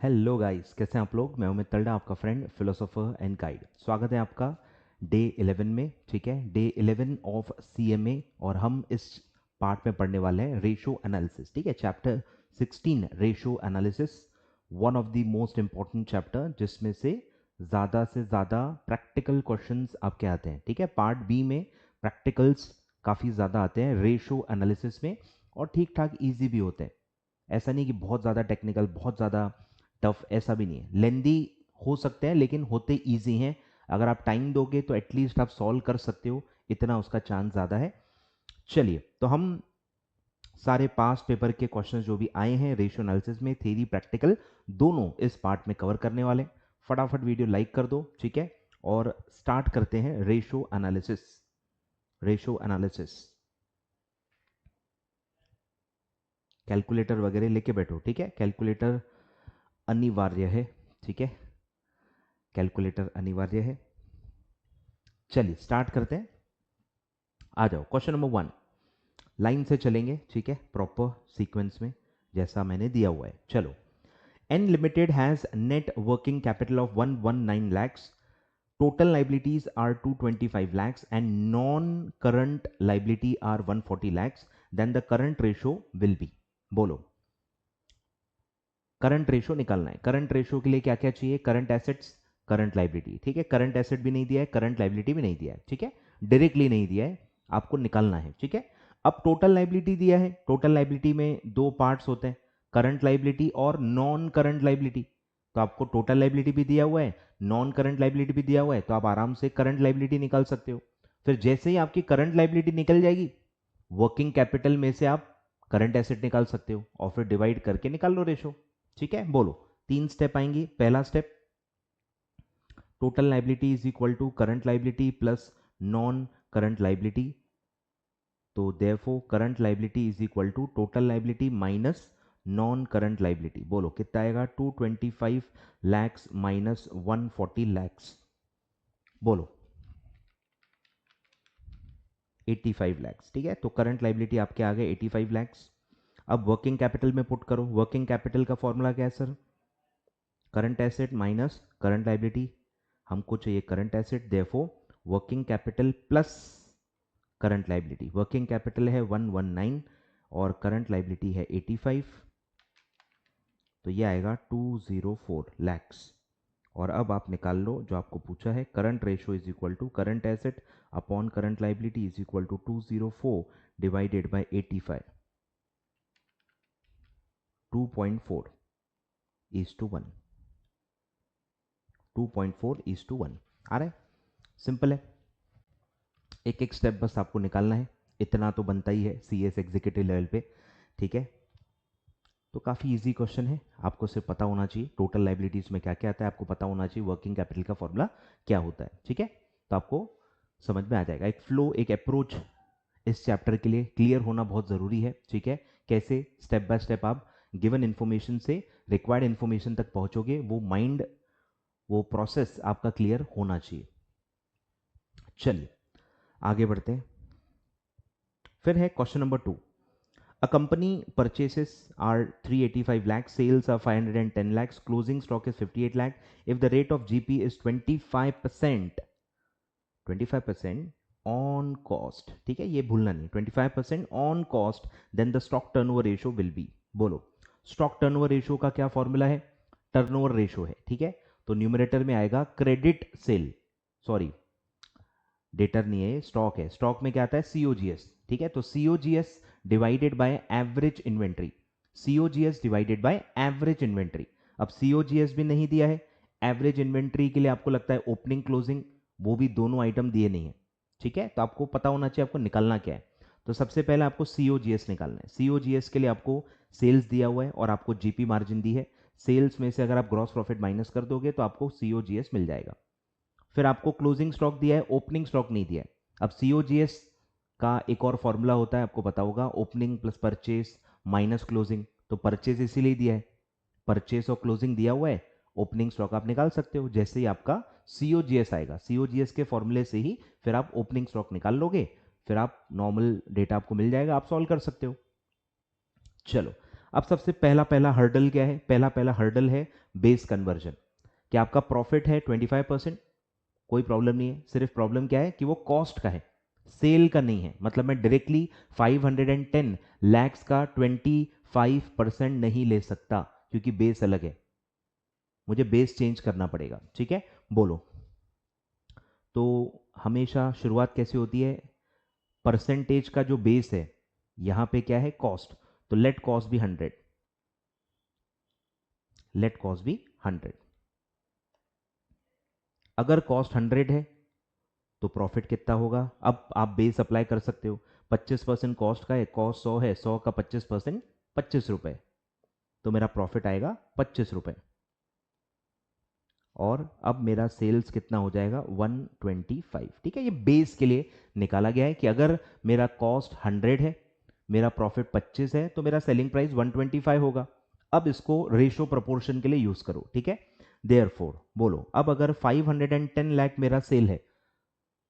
Hello guys, कैसे हैं आप लोग। मैं उमित तलडा, आपका फ्रेंड, फिलोसोफर एंड गाइड। स्वागत है आपका डे 11 में। ठीक है, डे 11 ऑफ सीएमए और हम इस पार्ट में पढ़ने वाले हैं रेशो एनालिसिस। ठीक है, chapter 16 ratio analysis, one of the most important chapter जिसमें से ज़्यादा प्रैक्टिकल क्वेश्चंस आपके आते हैं। ठीक है, पार्ट बी में प्रैक्टिकल्स काफ़ी ज़्यादा आते हैं रेशो एनालिसिस में, और ठीक ठाक ईजी भी होते हैं। ऐसा नहीं कि बहुत ज़्यादा टेक्निकल, बहुत ज़्यादा टफ, ऐसा भी नहीं है। लेंदी हो सकते हैं लेकिन होते इजी हैं। अगर आप टाइम दोगे तो एटलीस्ट आप सॉल्व कर सकते हो, इतना उसका चांस ज़्यादा है। चलिए, तो हम सारे पास पेपर के क्वेश्चंस जो भी आए हैं रेशियो एनालिसिस में, थ्योरी प्रैक्टिकल दोनों इस पार्ट में कवर करने वाले हैं। फटाफट वीडियो लाइक कर दो, ठीक है, और स्टार्ट करते हैं ratio analysis. Ratio analysis, calculator वगैरह लेके बैठो। ठीक है, कैलकुलेटर अनिवार्य है। ठीक है, कैलकुलेटर अनिवार्य है। चलिए स्टार्ट करते हैं। आ जाओ, क्वेश्चन नंबर 1। लाइन से चलेंगे, ठीक है, प्रॉपर सीक्वेंस में जैसा मैंने दिया हुआ है। चलो, N limited has net working capital of 119 lakhs, total liabilities are 225 lakhs and non current liability are 140 lakhs, then the current ratio will be। बोलो, करंट रेशो निकालना है। करंट रेशो के लिए क्या क्या चाहिए? Current assets, current liability. ठीक है, करंट एसेट भी नहीं दिया है, करंट लाइबिलिटी भी नहीं दिया है। ठीक है, डायरेक्टली नहीं दिया है, आपको निकालना है। ठीक है, अब टोटल लाइबिलिटी दिया है। टोटल लाइबिलिटी में दो पार्ट्स होते हैं, करंट लाइबिलिटी और नॉन करंट लाइबिलिटी। तो आपको टोटल लाइबिलिटी भी दिया हुआ है, नॉन करंट लाइबिलिटी भी दिया हुआ है, तो आप आराम से करंट लाइबिलिटी निकाल सकते हो। फिर जैसे ही आपकी करंट लाइबिलिटी निकल जाएगी, वर्किंग कैपिटल में से आप करंट एसेट निकाल सकते हो और फिर डिवाइड करके निकाल लो रेशो। ठीक है, बोलो, 3 स्टेप आएंगी। पहला step, total liability is equal to current liability plus non current liability. तो therefore current liability is equal to total liability minus non current liability. बोलो कितना आएगा? 225 लैक्स माइनस 140 लैक्स। बोलो 85 लैक्स। ठीक है, तो करंट लाइबिलिटी आपके आ गए 85 लैक्स। अब वर्किंग कैपिटल में पुट करो। वर्किंग कैपिटल का फॉर्मूला क्या है sir? Current asset minus current liability. हमको चाहिए current asset, therefore working capital plus current liability. Working capital है 119 और करंट लाइबिलिटी है 85, तो ये आएगा 204 लैक्स। और अब आप निकाल लो जो आपको पूछा है, current ratio is equal to current asset upon current liability is equal to 204 divided by 85, 2.4 is to 1। 2.4 is to 1 आ रहा है। सिंपल है, एक एक स्टेप बस आपको निकालना है। इतना तो बनता ही है सीएस एग्जीक्यूटिव लेवल पे। ठीक है, तो काफ़ी इजी क्वेश्चन है। आपको सिर्फ पता होना चाहिए टोटल लाइबिलिटीज में क्या क्या आता है, आपको पता होना चाहिए वर्किंग कैपिटल का फॉर्मूला क्या होता है। ठीक है, तो आपको समझ में आ जाएगा। एक फ्लो, एक अप्रोच इस चैप्टर के लिए क्लियर होना बहुत ज़रूरी है। ठीक है, कैसे स्टेप बाय स्टेप आप गिवन इन्फॉर्मेशन से रिक्वायर्ड इन्फॉर्मेशन तक पहुंचोगे, वो माइंड, वो प्रोसेस आपका क्लियर होना चाहिए। चलिए आगे बढ़ते हैं। फिर है question number 2। A company purchases are 385 lakhs, sales are 510 lakhs, closing stock is 58 lakh. If the rate of GP is 25%, 25% on cost, ठीक है, ये भूलना नहीं, 25% on cost, then the stock turnover ratio will be। बोलो, stock turnover ratio का क्या formula है? Turnover ratio है। ठीक है, तो न्यूमरेटर में आएगा क्रेडिट सेल, सॉरी डेटर नहीं है, स्टॉक है। स्टॉक में क्या आता है? सीओजीएस। ठीक है, तो COGS divided by average inventory. COGS divided by average inventory. अब सीओजीएस भी नहीं दिया है, एवरेज इन्वेंट्री के लिए आपको लगता है ओपनिंग क्लोजिंग, वो भी दोनों आइटम दिए नहीं है। ठीक है, तो आपको पता होना चाहिए आपको निकालना क्या है। तो सबसे पहले आपको सीओजीएस निकालना है। सीओजीएस के लिए आपको सेल्स दिया हुआ है और आपको जीपी मार्जिन दी है। सेल्स में से अगर आप ग्रॉस प्रॉफिट माइनस कर दोगे तो आपको सीओजीएस मिल जाएगा। फिर आपको क्लोजिंग स्टॉक दिया है, ओपनिंग स्टॉक नहीं दिया है। अब सीओजीएस का एक और फॉर्मूला होता है, आपको पता होगा, opening plus purchase minus closing. तो परचेस इसीलिए दिया है, परचेस और क्लोजिंग दिया हुआ है, ओपनिंग स्टॉक आप निकाल सकते हो। जैसे ही आपका सीओजीएस आएगा, सीओजीएस के फॉर्मूले से ही फिर आप ओपनिंग स्टॉक निकाल लोगे, फिर आप नॉर्मल डेटा आपको मिल जाएगा, आप सॉल्व कर सकते हो। चलो अब सबसे पहला पहला हर्डल क्या है? पहला पहला हर्डल है बेस कन्वर्जन। कि आपका प्रॉफिट है 25%, कोई प्रॉब्लम नहीं है, सिर्फ प्रॉब्लम क्या है कि वो कॉस्ट का है, सेल का नहीं है। मतलब मैं डायरेक्टली 510 लैक्स का 25% नहीं ले सकता, क्योंकि बेस अलग है, मुझे बेस चेंज करना पड़ेगा। ठीक है, बोलो। तो हमेशा शुरुआत कैसे होती है? परसेंटेज का जो बेस है, यहां पे क्या है? कॉस्ट। तो let cost be 100, let cost be 100। अगर कॉस्ट 100 है तो प्रॉफिट कितना होगा? अब आप बेस अप्लाई कर सकते हो। 25% कॉस्ट का है, कॉस्ट 100 है, 100 का 25% 25 रुपए, तो मेरा प्रॉफिट आएगा 25 रुपए। और अब मेरा सेल्स कितना हो जाएगा? 125। ठीक है, ये बेस के लिए निकाला गया है कि अगर मेरा कॉस्ट 100 है, मेरा प्रॉफिट 25 है, तो मेरा सेलिंग प्राइस 125 होगा। अब इसको रेशो प्रोपोर्शन के लिए यूज करो। ठीक है, देयरफॉर बोलो, अब अगर 510 लाख मेरा सेल है,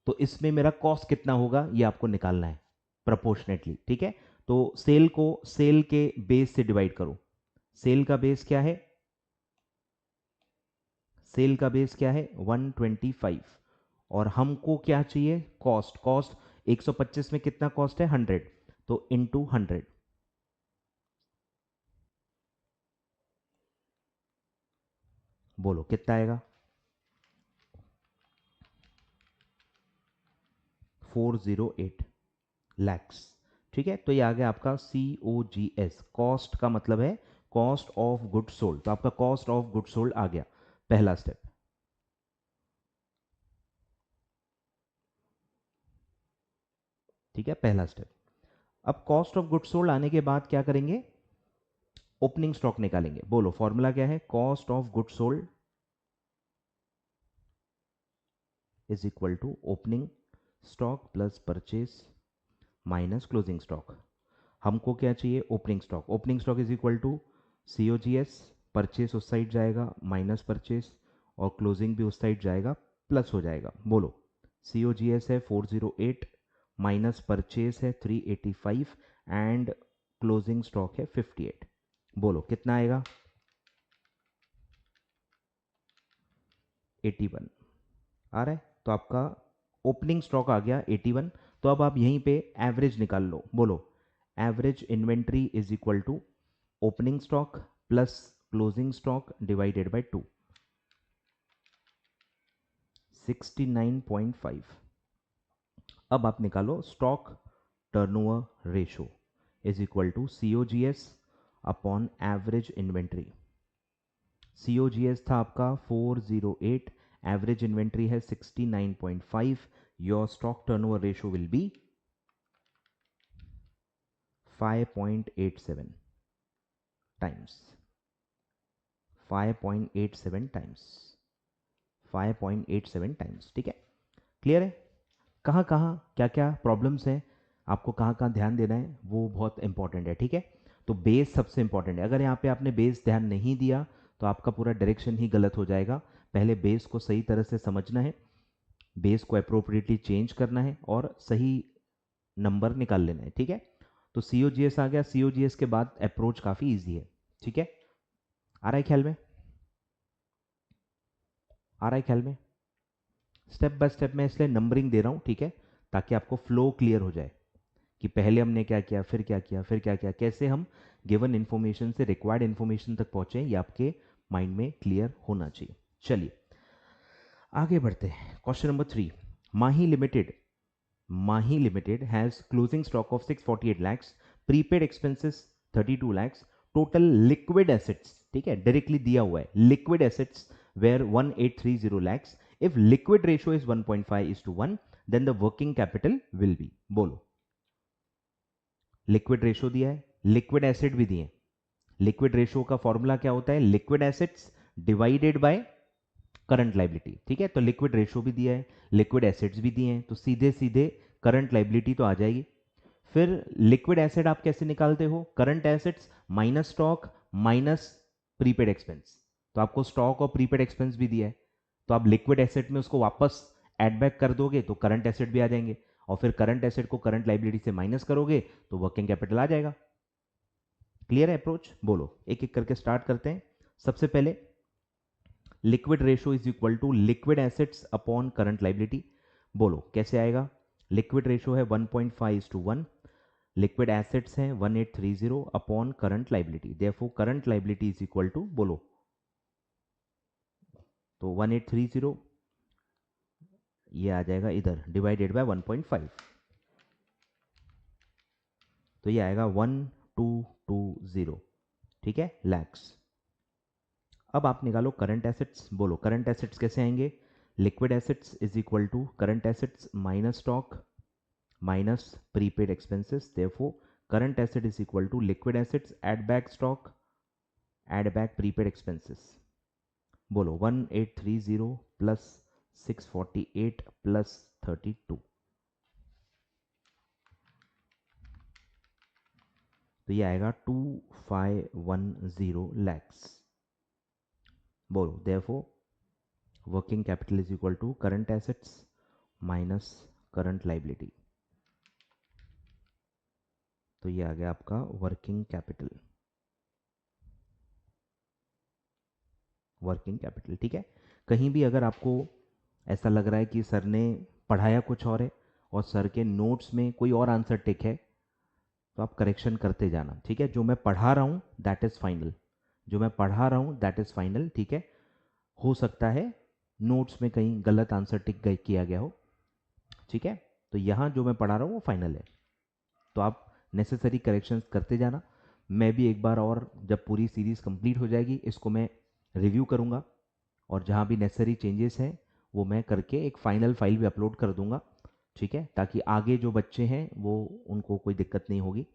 तो इसमें मेरा कॉस्ट कितना होगा ये आपको निकालना है प्रोपोर्शनेटली। ठीक है, तो सेल को सेल के बेस से डिवाइड करो। सेल का बेस क्या है? सेल का बेस क्या है? 125। और हमको क्या चाहिए? कॉस्ट। कॉस्ट 125 में कितना कॉस्ट है? 100, तो इंटू 100। बोलो कितना आएगा? 408 लैक्स। ठीक है, तो ये आ गया आपका COGS। कॉस्ट का मतलब है कॉस्ट ऑफ गुड सोल्ड, तो आपका कॉस्ट ऑफ गुड सोल्ड आ गया, पहला स्टेप। ठीक है, पहला स्टेप। अब कॉस्ट ऑफ गुड सोल्ड आने के बाद क्या करेंगे? ओपनिंग स्टॉक निकालेंगे। बोलो फॉर्मूला क्या है? Cost of good sold is equal to opening stock plus purchase minus closing stock. हमको क्या चाहिए? Opening stock. Opening stock is equal to COGS, purchase उस साइड जाएगा माइनस परचेस, और क्लोजिंग भी उस साइड जाएगा प्लस हो जाएगा। बोलो, COGS है 408, माइनस परचेस है 385, एंड क्लोजिंग स्टॉक है 58। बोलो कितना आएगा? 81 आ रहा है। तो आपका ओपनिंग स्टॉक आ गया 81। तो अब आप यहीं पे एवरेज निकाल लो। बोलो, average inventory is equal to opening stock plus closing stock divided by 2, 69.5। अब आप निकालो stock turnover ratio is equal to COGS upon average inventory. COGS था आपका 408, एवरेज इन्वेंट्री है 69.5, your stock turnover ratio will be 5.87 times, 5.87 times, 5.87 times. ठीक है, clear है? कहाँ कहाँ क्या क्या प्रॉब्लम्स हैं, आपको कहाँ कहाँ ध्यान देना है, वो बहुत इंपॉर्टेंट है। ठीक है, तो बेस सबसे इंपॉर्टेंट है। अगर यहाँ पे आपने बेस ध्यान नहीं दिया तो आपका पूरा डायरेक्शन ही गलत हो जाएगा। पहले बेस को सही तरह से समझना है, बेस को अप्रोप्रिएटली चेंज करना है, और सही नंबर निकाल लेना है। ठीक है, तो COGS आ गया। COGS के बाद अप्रोच काफ़ी ईजी है। ठीक है, आ रहा है ख्याल में? आ रहा है ख्याल में? स्टेप बाय स्टेप मैं इसलिए नंबरिंग दे रहा हूँ, ठीक है, ताकि आपको फ्लो क्लियर हो जाए कि पहले हमने क्या किया, फिर क्या किया, फिर क्या किया, कैसे हम गिवन इन्फॉर्मेशन से रिक्वायर्ड इन्फॉर्मेशन तक पहुंचे, ये आपके माइंड में क्लियर होना चाहिए। चलिए आगे बढ़ते हैं। Question number 3, Mahi limited, Mahi limited has closing stock of 648 lakhs, prepaid expenses 32 lakhs, total liquid assets, ठीक है, डायरेक्टली दिया हुआ है, liquid assets were 1830 lakhs। If liquid ratio is 1.5:1, then the working capital will be. बोलो, लिक्विड रेशियो दिया है, liquid asset भी दिए। लिक्विड रेशियो का फॉर्मूला क्या होता है? Liquid assets divided by current liability. ठीक है, तो लिक्विड रेशियो भी दिया है, लिक्विड एसेट्स भी दिए हैं, तो सीधे सीधे करंट लाइबिलिटी तो आ जाएगी। फिर लिक्विड एसेट आप कैसे निकालते हो? Current assets minus stock minus prepaid expense. तो आपको स्टॉक और प्रीपेड एक्सपेंस भी दिया है, तो आप लिक्विड एसेट में उसको वापस एड बैक कर दोगे तो करंट एसेट भी आ जाएंगे, और फिर करंट एसेट को करंट लाइबिलिटी से माइनस करोगे तो वर्किंग कैपिटल आ जाएगा। क्लियर है अप्रोच? बोलो, एक एक करके स्टार्ट करते हैं। सबसे पहले liquid ratio is equal to liquid assets upon current liability. बोलो कैसे आएगा? लिक्विड रेशो है 1.5:1, लिक्विड एसेट्स हैं 1830 upon current liability, therefore current liability is equal to, बोलो, तो 1830 ये आ जाएगा इधर डिवाइडेड बाय 1.5, तो ये आएगा 1220, ठीक है, लैक्स। अब आप निकालो करंट एसेट्स। बोलो करंट एसेट्स कैसे आएंगे? Liquid assets is equal to current assets minus stock minus prepaid expenses, therefore current asset is equal to liquid assets add back stock add back prepaid expenses. बोलो 1830 plus 648 plus 32, तो ये आएगा 2510 लैक्स। बोलो therefore working capital is equal to current assets minus current liability, तो ये आ गया आपका वर्किंग कैपिटल। वर्किंग कैपिटल, ठीक है। कहीं भी अगर आपको ऐसा लग रहा है कि सर ने पढ़ाया कुछ और है और सर के नोट्स में कोई और आंसर टिक है, तो आप करेक्शन करते जाना, ठीक है। जो मैं पढ़ा रहा हूँ दैट इज फाइनल, जो मैं पढ़ा रहा हूँ दैट इज फाइनल, ठीक है। हो सकता है नोट्स में कहीं गलत आंसर टिक किया गया हो, ठीक है। तो यहाँ जो मैं पढ़ा रहा हूँ वो फाइनल है, तो आप नेसेसरी करेक्शंस करते जाना। मैं भी एक बार और जब पूरी सीरीज कंप्लीट हो जाएगी इसको मैं रिव्यू करूँगा, और जहाँ भी नेसेसरी चेंजेस हैं वो मैं करके एक फाइनल फाइल भी अपलोड कर दूंगा, ठीक है, ताकि आगे जो बच्चे हैं वो उनको कोई दिक्कत नहीं होगी,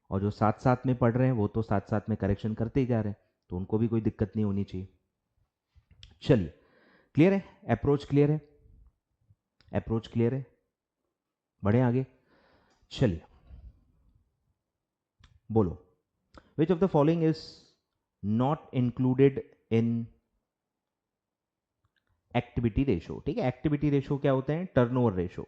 और जो साथ साथ में पढ़ रहे हैं वो तो साथ साथ में करेक्शन करते ही जा रहे हैं, तो उनको भी कोई दिक्कत नहीं होनी चाहिए। चलिए, क्लियर है? अप्रोच क्लियर है? अप्रोच क्लियर है? बढ़े आगे। चलिए, बोलो which of the following is not included in activity ratio, ठीक है। एक्टिविटी रेशो क्या होते हैं? Turnover ratio.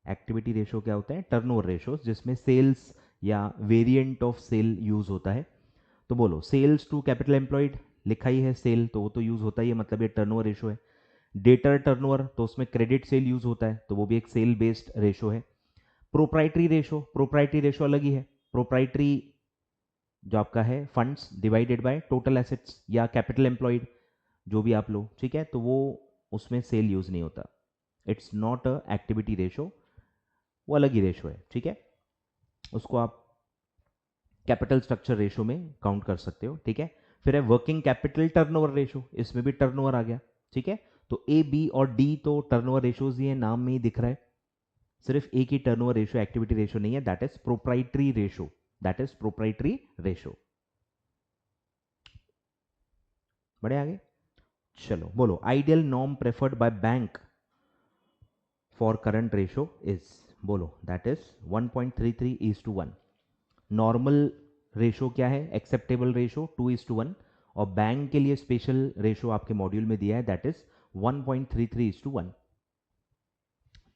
एक्टिविटी रेशो क्या होता है? टर्नओवर रेशो, जिसमें सेल्स या वेरिएंट ऑफ सेल यूज होता है। तो बोलो सेल्स टू कैपिटल एम्प्लॉयड, लिखा ही है सेल, तो वो तो यूज होता ही है, मतलब ये टर्नओवर रेशो है। डेटर टर्नओवर, तो उसमें क्रेडिट सेल यूज होता है, तो वो भी एक सेल बेस्ड रेशो है। प्रोप्राइटरी रेशो, प्रोप्राइटरी रेशो अलग ही है। प्रोप्राइटरी जो आपका है funds divided by total assets या कैपिटल एम्प्लॉयड, जो भी आप लो, ठीक है, तो वो उसमें सेल यूज नहीं होता, it's not a activity ratio, वो अलग ही रेशो है, ठीक है। उसको आप कैपिटल स्ट्रक्चर रेशो में काउंट कर सकते हो, ठीक है। फिर है वर्किंग कैपिटल टर्नओवर रेशो, इसमें भी टर्नओवर आ गया, ठीक है। तो ए, बी और डी तो टर्नओवर रेशोज ही है, नाम में ही दिख रहा है। सिर्फ एक ही टर्नओवर रेशो एक्टिविटी रेशो नहीं है, that is proprietary ratio, that is proprietary ratio. बढ़े आगे। चलो बोलो ideal norm preferred by bank for current ratio is, बोलो दैट इज 1.33:1। नॉर्मल रेशो क्या है? एक्सेप्टेबल रेशो 2:1, और बैंक के लिए स्पेशल रेशो आपके मॉड्यूल में दिया है, दैट इज 1.33:1।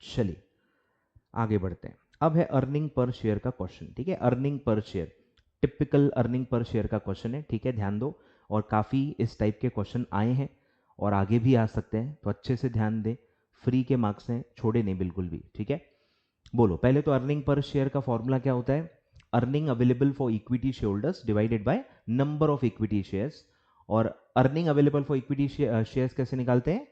चलिए आगे बढ़ते हैं। अब है अर्निंग पर शेयर का क्वेश्चन, ठीक है। Earning per share, typical earning per share का क्वेश्चन है, ठीक है, ध्यान दो। और काफ़ी इस टाइप के क्वेश्चन आए हैं और आगे भी आ सकते हैं, तो अच्छे से ध्यान दें। फ्री के मार्क्स हैं, छोड़े नहीं बिल्कुल भी, ठीक है। बोलो पहले तो अर्निंग पर शेयर का फॉर्मूला क्या होता है? Earning available for equity share holders divided by number of equity shares. और earning available for equity shares कैसे निकालते हैं?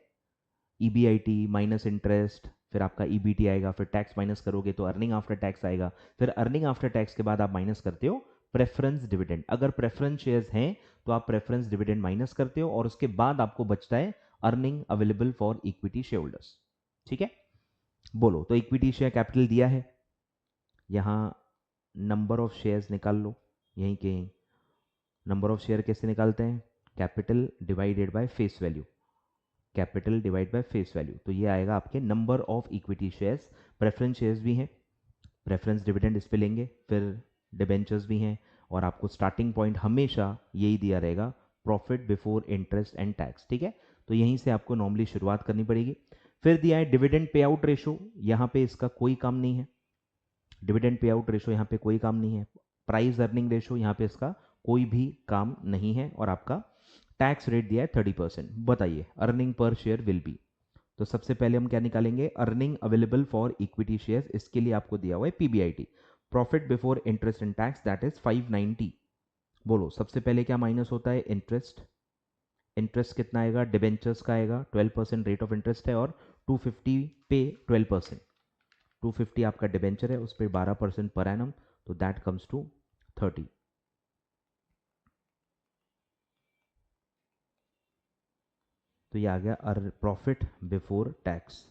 ईबीआईटी माइनस इंटरेस्ट, फिर आपका ईबीटी आएगा, फिर टैक्स माइनस करोगे तो अर्निंग आफ्टर टैक्स आएगा, फिर अर्निंग आफ्टर टैक्स के बाद आप माइनस करते हो प्रेफरेंस डिविडेंड। अगर प्रेफरेंस शेयर्स हैं तो आप प्रेफरेंस डिविडेंड माइनस करते हो, और उसके बाद आपको बचता है earning available for equity share holders, ठीक है। बोलो तो इक्विटी शेयर कैपिटल दिया है, यहाँ नंबर ऑफ शेयर्स निकाल लो, यहीं के यहीं। नंबर ऑफ शेयर कैसे निकालते हैं? Capital divided by face value, capital divide by face value, तो ये आएगा आपके number of equity shares. Preference shares भी हैं, प्रेफरेंस डिविडेंड इस पे लेंगे, फिर डिबेंचर्स भी हैं, और आपको स्टार्टिंग पॉइंट हमेशा यही दिया रहेगा, profit before interest and tax, ठीक है। तो यहीं से आपको नॉर्मली शुरुआत करनी पड़ेगी। फिर दिया है डिविडेंड पे आउट रेशो, यहाँ पे इसका कोई काम नहीं है, डिविडेंड पे आउट रेशो यहाँ पे कोई काम नहीं है। प्राइस अर्निंग रेशो यहाँ पे इसका कोई भी काम नहीं है, और आपका टैक्स रेट दिया है 30%। बताइए earning per share will be, तो सबसे पहले हम क्या निकालेंगे, earning available for equity shares, इसके लिए आपको दिया हुआ है PBIT, profit before interest and tax, that is 590। बोलो सबसे पहले क्या माइनस होता है, इंटरेस्ट, इंटरेस्ट कितना आएगा, डिबेंचर्स का आएगा 12% रेट ऑफ इंटरेस्ट है, और 250 पे 12%, 250 आपका डिबेंचर है, उस पर 12% पर एनम, तो दैट कम्स टू 30। तो ये आ गया profit before tax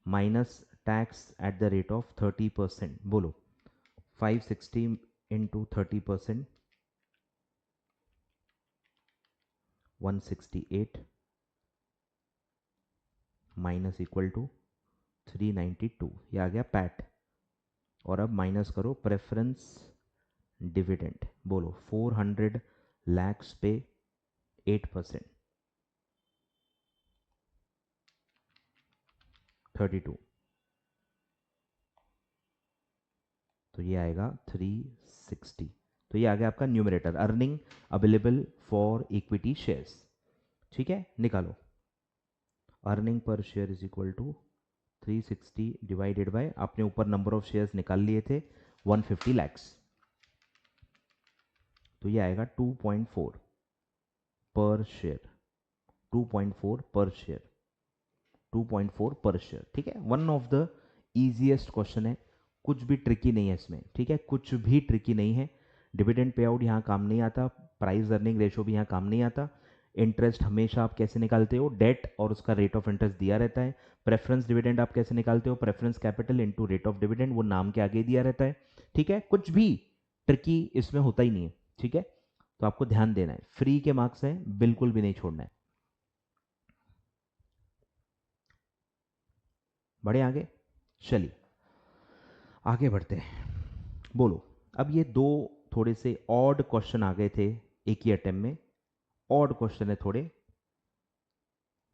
minus tax at the rate of 30%। बोलो 560 इंटू 30%, 168 माइनस इक्वल टू 392, ये आ गया पैट। और अब माइनस करो प्रेफरेंस डिविडेंड, बोलो 400 लैक्स पे 8%, 32, तो ये आएगा 360। तो ये आ गया आपका numerator, earning available for equity shares. ठीक है, निकालो earning per share is equal to 360 divided by, आपने ऊपर नंबर ऑफ शेयर्स निकाल लिए थे 150 लैक्स, तो ये आएगा 2.4 पर शेयर, 2.4 पर शेयर, 2.4 पर शेयर। ठीक है, one of the easiest question है, कुछ भी ट्रिकी नहीं है इसमें। ठीक है, कुछ भी ट्रिकी नहीं है। डिविडेंड पे आउट यहाँ काम नहीं आता, प्राइस अर्निंग रेशो भी यहाँ काम नहीं आता। इंटरेस्ट हमेशा आप कैसे निकालते हो, डेट और उसका रेट ऑफ इंटरेस्ट दिया रहता है। प्रेफरेंस डिविडेंड आप कैसे निकालते हो, preference capital into rate of dividend, वो नाम के आगे दिया रहता है। ठीक है, कुछ भी ट्रिकी इसमें होता ही नहीं है। ठीक है, तो आपको ध्यान देना है, फ्री के मार्क्स हैं, बिल्कुल भी नहीं छोड़ना है। बढ़े आगे, चलिए आगे बढ़ते हैं। बोलो अब ये दो थोड़े से ऑड क्वेश्चन आ गए थे एक ही अटेम्प्ट में, ऑड क्वेश्चन है थोड़े,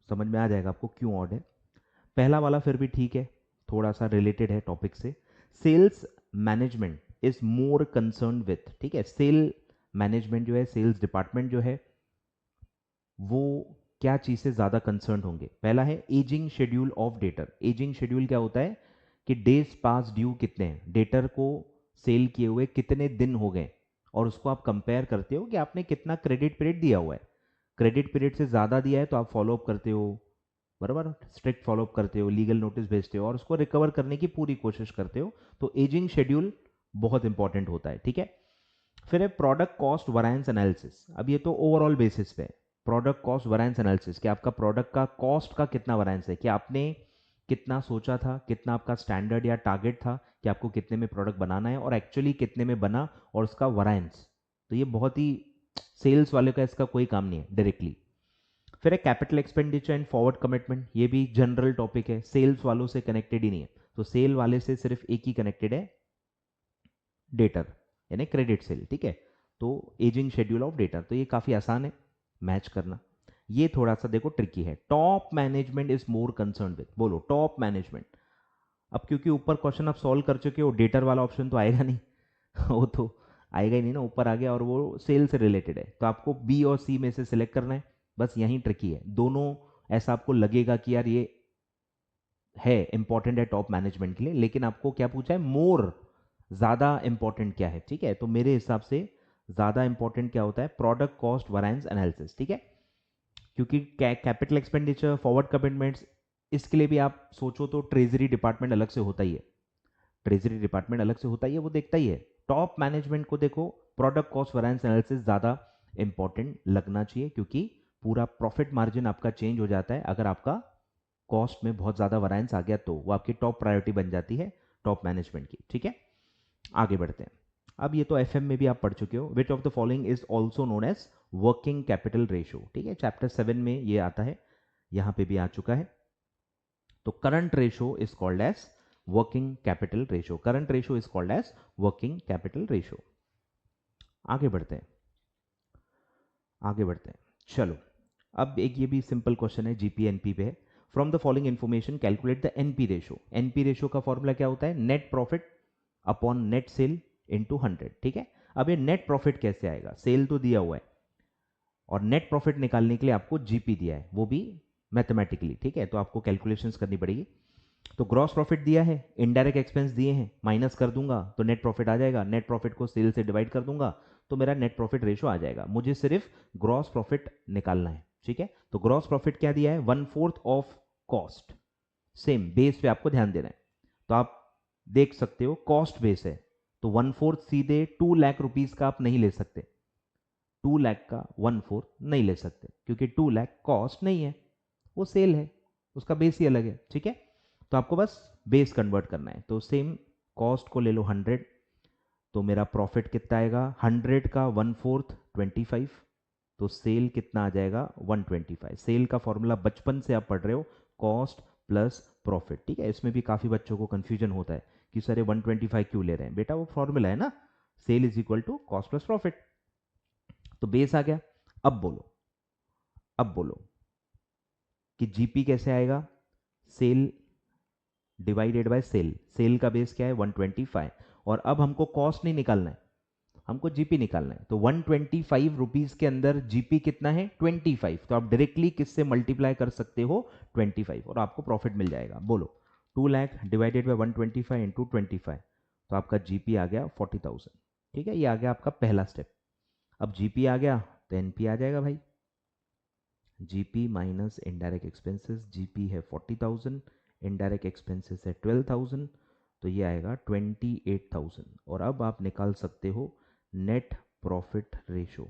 समझ में आ जाएगा आपको क्यों ऑड है। पहला वाला फिर भी ठीक है, थोड़ा सा रिलेटेड है टॉपिक से। Sales management is more concern with, ठीक है, सेल मैनेजमेंट जो है, सेल्स डिपार्टमेंट जो है, वो क्या चीज से ज्यादा कंसर्न होंगे। पहला है ageing schedule of debtor. Ageing schedule क्या होता है कि डेज पास ड्यू कितने हैं, डेटर को सेल किए हुए कितने दिन हो गए, और उसको आप कंपेयर करते हो कि आपने कितना क्रेडिट पीरियड दिया हुआ है। क्रेडिट पीरियड से ज़्यादा दिया है तो आप फॉलोअप करते हो, बराबर, स्ट्रिक्ट फॉलोअप करते हो, लीगल नोटिस भेजते हो और उसको रिकवर करने की पूरी कोशिश करते हो। तो एजिंग शेड्यूल बहुत इंपॉर्टेंट होता है। ठीक है, फिर है प्रोडक्ट कॉस्ट वरायंस एनालिसिस। अब ये तो ओवरऑल बेसिस पे प्रोडक्ट कॉस्ट वरायंस एनालिसिस, कि आपका प्रोडक्ट का कॉस्ट का कितना वरायंस है, कि आपने कितना सोचा था, कितना आपका स्टैंडर्ड या टारगेट था कि आपको कितने में प्रोडक्ट बनाना है, और एक्चुअली कितने में बना, और उसका वरायंस। तो ये बहुत ही, सेल्स वाले का इसका कोई काम नहीं है डायरेक्टली। फिर है capital expenditure and forward commitment, ये भी जनरल टॉपिक है, सेल्स वालों से कनेक्टेड ही नहीं है। तो सेल वाले से सिर्फ एक ही कनेक्टेड है, डेटर, यानी क्रेडिट सेल। ठीक है, तो एजिंग शेड्यूल ऑफ डेटर, तो ये काफी आसान है मैच करना। ये थोड़ा सा देखो ट्रिकी है। Top management is more concern with, बोलो टॉप मैनेजमेंट। अब क्योंकि ऊपर क्वेश्चन आप सॉल्व कर चुके हो, डेटर वाला ऑप्शन तो आएगा नहीं वो तो आएगा ही नहीं ना, ऊपर आ गया और वो सेल से रिलेटेड है, तो आपको बी और सी में से सिलेक्ट करना है। बस यही ट्रिकी है, दोनों ऐसा आपको लगेगा कि यार ये है इंपॉर्टेंट है टॉप मैनेजमेंट के लिए, लेकिन आपको क्या पूछा है, मोर, ज्यादा इंपॉर्टेंट क्या है। ठीक है, तो मेरे हिसाब से ज्यादा इंपॉर्टेंट क्या होता है, प्रोडक्ट कॉस्ट वरायंस एनालिसिस। ठीक है, क्योंकि कैपिटल एक्सपेंडिचर, फॉरवर्ड कमिटमेंट्स, इसके लिए भी आप सोचो तो ट्रेजरी डिपार्टमेंट अलग से होता ही है, ट्रेजरी डिपार्टमेंट अलग से होता ही है, वो देखता ही है। टॉप मैनेजमेंट को देखो, प्रोडक्ट कॉस्ट वरायंस एनालिसिस ज्यादा इंपॉर्टेंट लगना चाहिए, क्योंकि पूरा प्रॉफिट मार्जिन आपका चेंज हो जाता है अगर आपका कॉस्ट में बहुत ज्यादा वरायंस आ गया, तो वो आपकी टॉप प्रायोरिटी बन जाती है टॉप मैनेजमेंट की। ठीक है, आगे बढ़ते हैं। अब ये तो एफएम में भी आप पढ़ चुके हो, which of the following is also known as working capital ratio. ठीक है, चैप्टर 7 में ये आता है, यहां पे भी आ चुका है। तो current ratio is called as working capital ratio, current ratio is called as working capital ratio. आगे बढ़ते हैं, आगे बढ़ते हैं, चलो। अब एक ये भी सिंपल क्वेश्चन है, जीपी एनपी पे है। From the following information calculate the NP ratio. NP ratio का फॉर्मूला क्या होता है, net profit upon net sale into 100। ठीक है, अब ये नेट प्रॉफिट कैसे आएगा, सेल तो दिया हुआ है और नेट प्रॉफिट निकालने के लिए आपको जीपी दिया है, वो भी मैथमेटिकली, ठीक है, तो आपको कैलकुलेशंस करनी पड़ेगी। तो ग्रॉस प्रॉफिट दिया है, इनडायरेक्ट एक्सपेंस दिए हैं, माइनस कर दूंगा तो नेट प्रॉफिट आ जाएगा, नेट प्रॉफिट को सेल से डिवाइड कर दूंगा तो मेरा नेट प्रॉफिट रेशो आ जाएगा। मुझे सिर्फ ग्रॉस प्रॉफिट निकालना है, ठीक है। तो ग्रॉस प्रॉफिट क्या दिया है, 1/4 ऑफ कॉस्ट, सेम बेस पे आपको ध्यान देना है। तो आप देख सकते हो कॉस्ट बेस है, तो 1/4 सीधे 2 लाख रुपीज का आप नहीं ले सकते, 2 लाख का 1/4 नहीं ले सकते क्योंकि 2 लाख कॉस्ट नहीं है, वो सेल है, उसका बेस ही अलग है, ठीक है। तो आपको बस बेस कन्वर्ट करना है। तो सेम कॉस्ट को ले लो 100, तो मेरा प्रॉफिट कितना आएगा, 100 का 1/4 25, तो सेल कितना आ जाएगा 125। सेल का फॉर्मूला बचपन से आप पढ़ रहे हो, कॉस्ट प्लस प्रॉफिट, ठीक है। इसमें भी काफी बच्चों को कंफ्यूजन होता है कि सर 125 क्यों ले रहे हैं, बेटा वो फॉर्मूला है ना, sale is equal to cost plus profit. तो बेस आ गया। अब बोलो कि जीपी कैसे आएगा, sale divided by sale, sale का बेस क्या है 125, और अब हमको कॉस्ट नहीं निकालना है, हमको जीपी निकालना है। तो 125 रुपीज के अंदर जीपी कितना है 25, तो आप डायरेक्टली किससे मल्टीप्लाई कर सकते हो 25 और आपको प्रॉफिट मिल जाएगा। बोलो 2 लाख डिवाइडेड बाय 125 इंटू 25, तो आपका जीपी आ गया 40,000, ठीक है। ये आ गया आपका पहला स्टेप। अब जीपी आ गया तो एनपी आ जाएगा भाई, GP minus indirect expenses, GP है 40,000, इनडायरेक्ट एक्सपेंसेस है 12,000, तो ये आएगा 28,000। और अब आप निकाल सकते हो नेट प्रॉफिट रेशो,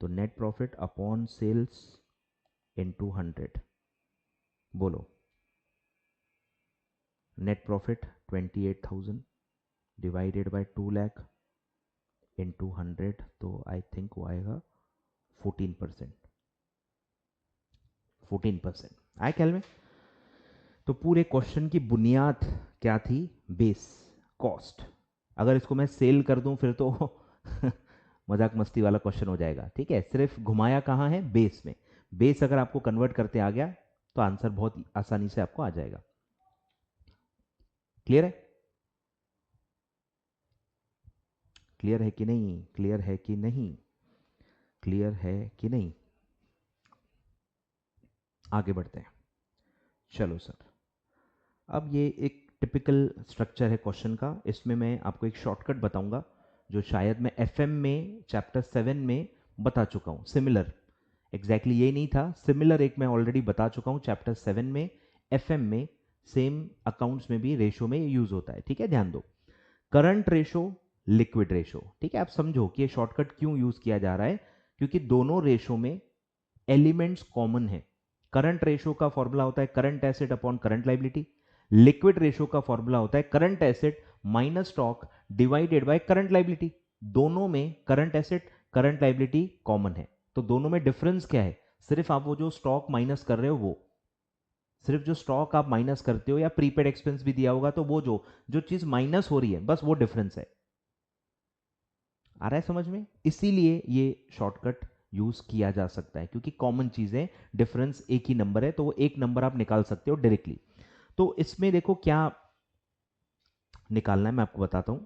तो net profit upon sales into 100। बोलो net profit 28,000 divided by 2 lakh into 100, तो आई थिंक वो आएगा 14%, 14% आए ख्याल में। तो पूरे क्वेश्चन की बुनियाद क्या थी, बेस, कॉस्ट। अगर इसको मैं सेल कर दूं फिर तो मजाक मस्ती वाला क्वेश्चन हो जाएगा, ठीक है। सिर्फ घुमाया कहाँ है, बेस में। बेस अगर आपको कन्वर्ट करते आ गया तो आंसर बहुत आसानी से आपको आ जाएगा। क्लियर है, क्लियर है कि नहीं, क्लियर है कि नहीं, क्लियर है कि नहीं। आगे बढ़ते हैं, चलो सर। अब ये एक टिपिकल स्ट्रक्चर है क्वेश्चन का, इसमें मैं आपको एक शॉर्टकट बताऊंगा जो शायद मैं एफएम में चैप्टर 7 में बता चुका हूं। सिमिलर, एग्जैक्टली ये नहीं था, सिमिलर एक मैं ऑलरेडी बता चुका हूं चैप्टर 7 में, एफएम में, सेम अकाउंट्स में भी रेशो में यूज होता है, ठीक है। ध्यान दो, करंट रेशो, लिक्विड रेशो, ठीक है। आप समझो कि ये शॉर्टकट क्यों यूज किया जा रहा है, क्योंकि दोनों रेशो में एलिमेंट्स कॉमन है। करंट रेशो का फॉर्मूला होता है current asset upon current liability, liquid ratio का फॉर्मूला होता है current asset minus stock divided by current liability. दोनों में current asset current liability common है, तो दोनों में डिफरेंस क्या है, सिर्फ आप वो जो स्टॉक माइनस कर रहे हो, वो सिर्फ जो स्टॉक आप माइनस करते हो, या प्रीपेड एक्सपेंस भी दिया होगा तो वो जो जो चीज माइनस हो रही है बस वो डिफरेंस है। आ रहा है समझ में, इसीलिए ये शॉर्टकट यूज किया जा सकता है, क्योंकि कॉमन चीजें, डिफरेंस एक ही नंबर है तो वो एक नंबर आप निकाल सकते हो डायरेक्टली। तो इसमें देखो क्या निकालना है मैं आपको बताता हूं।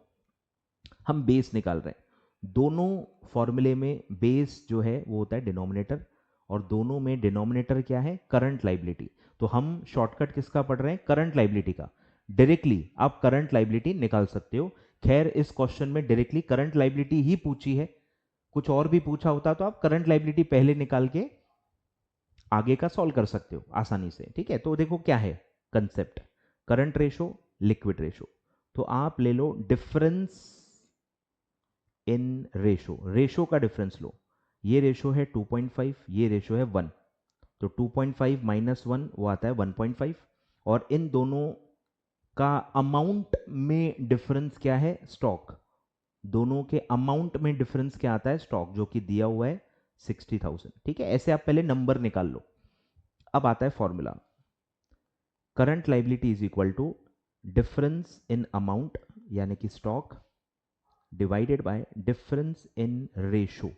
हम बेस निकाल रहे हैं, दोनों फॉर्मूले में बेस जो है वो होता है डिनोमिनेटर, और दोनों में डिनोमिनेटर क्या है, करंट लाइबिलिटी। तो हम शॉर्टकट किसका पढ़ रहे हैं, करंट लाइबिलिटी का। डायरेक्टली आप करंट लाइबिलिटी निकाल सकते हो। खैर इस क्वेश्चन में डायरेक्टली करंट लाइबिलिटी ही पूछी है, कुछ और भी पूछा होता तो आप करंट लाइबिलिटी पहले निकाल के आगे का सॉल्व कर सकते हो आसानी से, ठीक है। तो देखो क्या है concept, current ratio, liquid ratio. तो आप ले लो डिफरेंस इन रेशो, रेशो का डिफरेंस लो। ये रेशो है 2.5, ये रेशो है 1, तो 2.5 माइनस 1 वो आता है 1.5, और इन दोनों का अमाउंट में डिफरेंस क्या है, स्टॉक। दोनों के अमाउंट में डिफरेंस क्या आता है, स्टॉक, जो कि दिया हुआ है 60,000, ठीक है। ऐसे आप पहले नंबर निकाल लो। अब आता है formula, current liability is equal to difference in amount यानी कि stock divided by difference in ratio,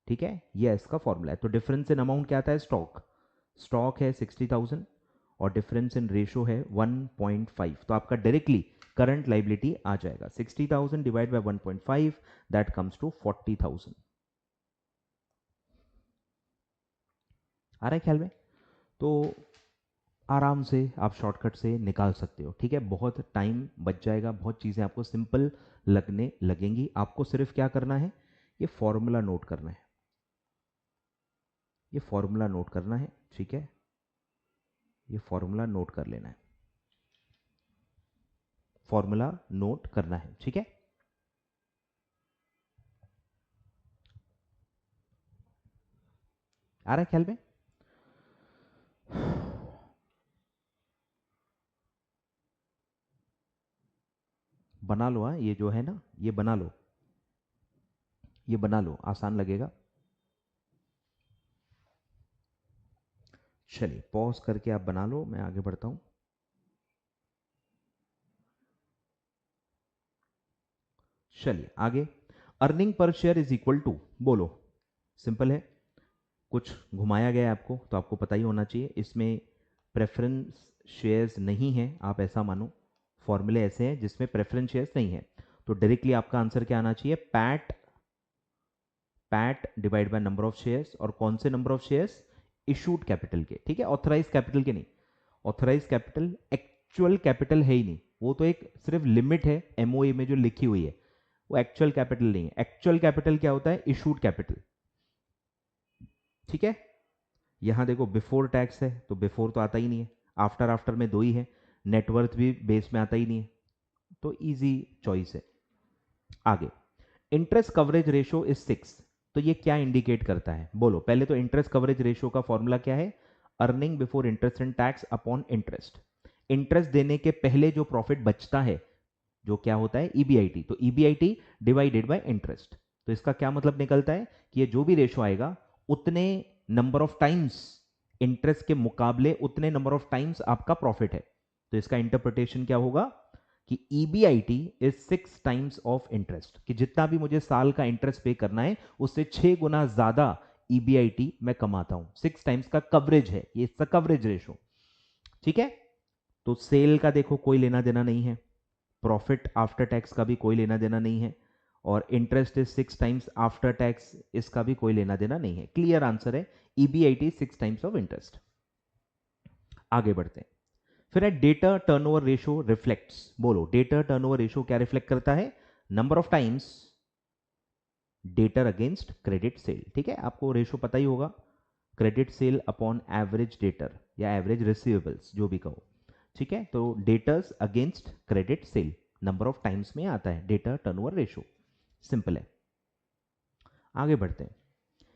ठीक है। ये इसका फॉर्मूला है। तो डिफरेंस इन अमाउंट क्या आता है, स्टॉक, स्टॉक है 60,000 और डिफरेंस इन रेशो है 1.5, तो आपका डायरेक्टली करंट लाइबिलिटी आ जाएगा 60,000 divide by 1.5 that comes to 40,000। आ रहा है ख्याल में? तो आराम से आप शॉर्टकट से निकाल सकते हो, ठीक है। बहुत टाइम बच जाएगा, बहुत चीज़ें आपको सिंपल लगने लगेंगी। आपको सिर्फ क्या करना है, ये फॉर्मूला नोट करना है, ये फॉर्मूला नोट करना है, ठीक है। ये फॉर्मूला नोट कर लेना है, फॉर्मूला नोट करना है, ठीक है। आ रहा है ख्याल में? बना लो, हाँ, ये जो है ना, ये बना लो, ये बना लो, आसान लगेगा। चलिए पॉज करके आप बना लो, मैं आगे बढ़ता हूं। चलिए आगे, earning per share is equal to, बोलो, सिंपल है, कुछ घुमाया गया है आपको तो आपको पता ही होना चाहिए, इसमें प्रेफरेंस शेयर्स नहीं है, आप ऐसा मानो, फॉर्मूले ऐसे हैं जिसमें प्रेफरेंस शेयर्स नहीं है, तो डायरेक्टली आपका आंसर क्या आना चाहिए, PAT, PAT divide by number of shares, और कौन से number of shares, issued capital के, ठीक है, ऑथराइज कैपिटल के नहीं। ऑथराइज कैपिटल एक्चुअल कैपिटल है ही नहीं, वो तो एक सिर्फ लिमिट है एमओए में जो लिखी हुई है, वो एक्चुअल कैपिटल नहीं है। एक्चुअल कैपिटल क्या होता है, इशूड कैपिटल, ठीक है। यहां देखो बिफोर टैक्स है तो बिफोर तो आता ही नहीं है, आफ्टर आफ्टर में दो ही है, नेटवर्थ भी बेस में आता ही नहीं है, तो इजी चॉइस है। आगे, इंटरेस्ट कवरेज रेशियो इज 6, तो ये क्या इंडिकेट करता है, बोलो। पहले तो इंटरेस्ट कवरेज रेशियो का फॉर्मूला क्या है, earning before interest and tax upon interest. Interest देने के पहले जो प्रॉफिट बचता है, जो क्या होता है, ईबीआईटी, तो ईबीआईटी डिवाइडेड बाय इंटरेस्ट। तो इसका क्या मतलब निकलता है कि ये जो भी रेशो आएगा उतने नंबर ऑफ टाइम्स इंटरेस्ट के मुकाबले उतने नंबर ऑफ टाइम्स आपका प्रॉफिट है। तो इसका इंटरप्रिटेशन क्या होगा कि EBIT is 6 times of interest, कि जितना भी मुझे साल का इंटरेस्ट पे करना है उससे 6 गुना ज्यादा ईबीआईटी मैं कमाता हूं, 6 टाइम्स का कवरेज है ये, इसका कवरेज रेशो, ठीक है। तो सेल का देखो कोई लेना देना नहीं है, प्रॉफिट आफ्टर टैक्स का भी कोई लेना देना नहीं है, और interest is 6 times after tax, इसका भी कोई लेना देना नहीं है। क्लियर आंसर है, ईबीआईटी 6 टाइम्स ऑफ इंटरेस्ट। आगे बढ़ते हैं, फिर है डेटर टर्नओवर रेशियो रिफ्लेक्ट्स, बोलो डेटर टर्नओवर रेशियो क्या रिफ्लेक्ट करता है, number of times debtor against credit sale, ठीक है, आपको रेशियो पता ही होगा, credit sale upon average debtor या एवरेज रिसीवेबल्स जो भी कहो, ठीक है। तो debtors against credit sale number of times में आता है डेटर टर्नओवर रेशियो, सिंपल है। आगे बढ़ते हैं,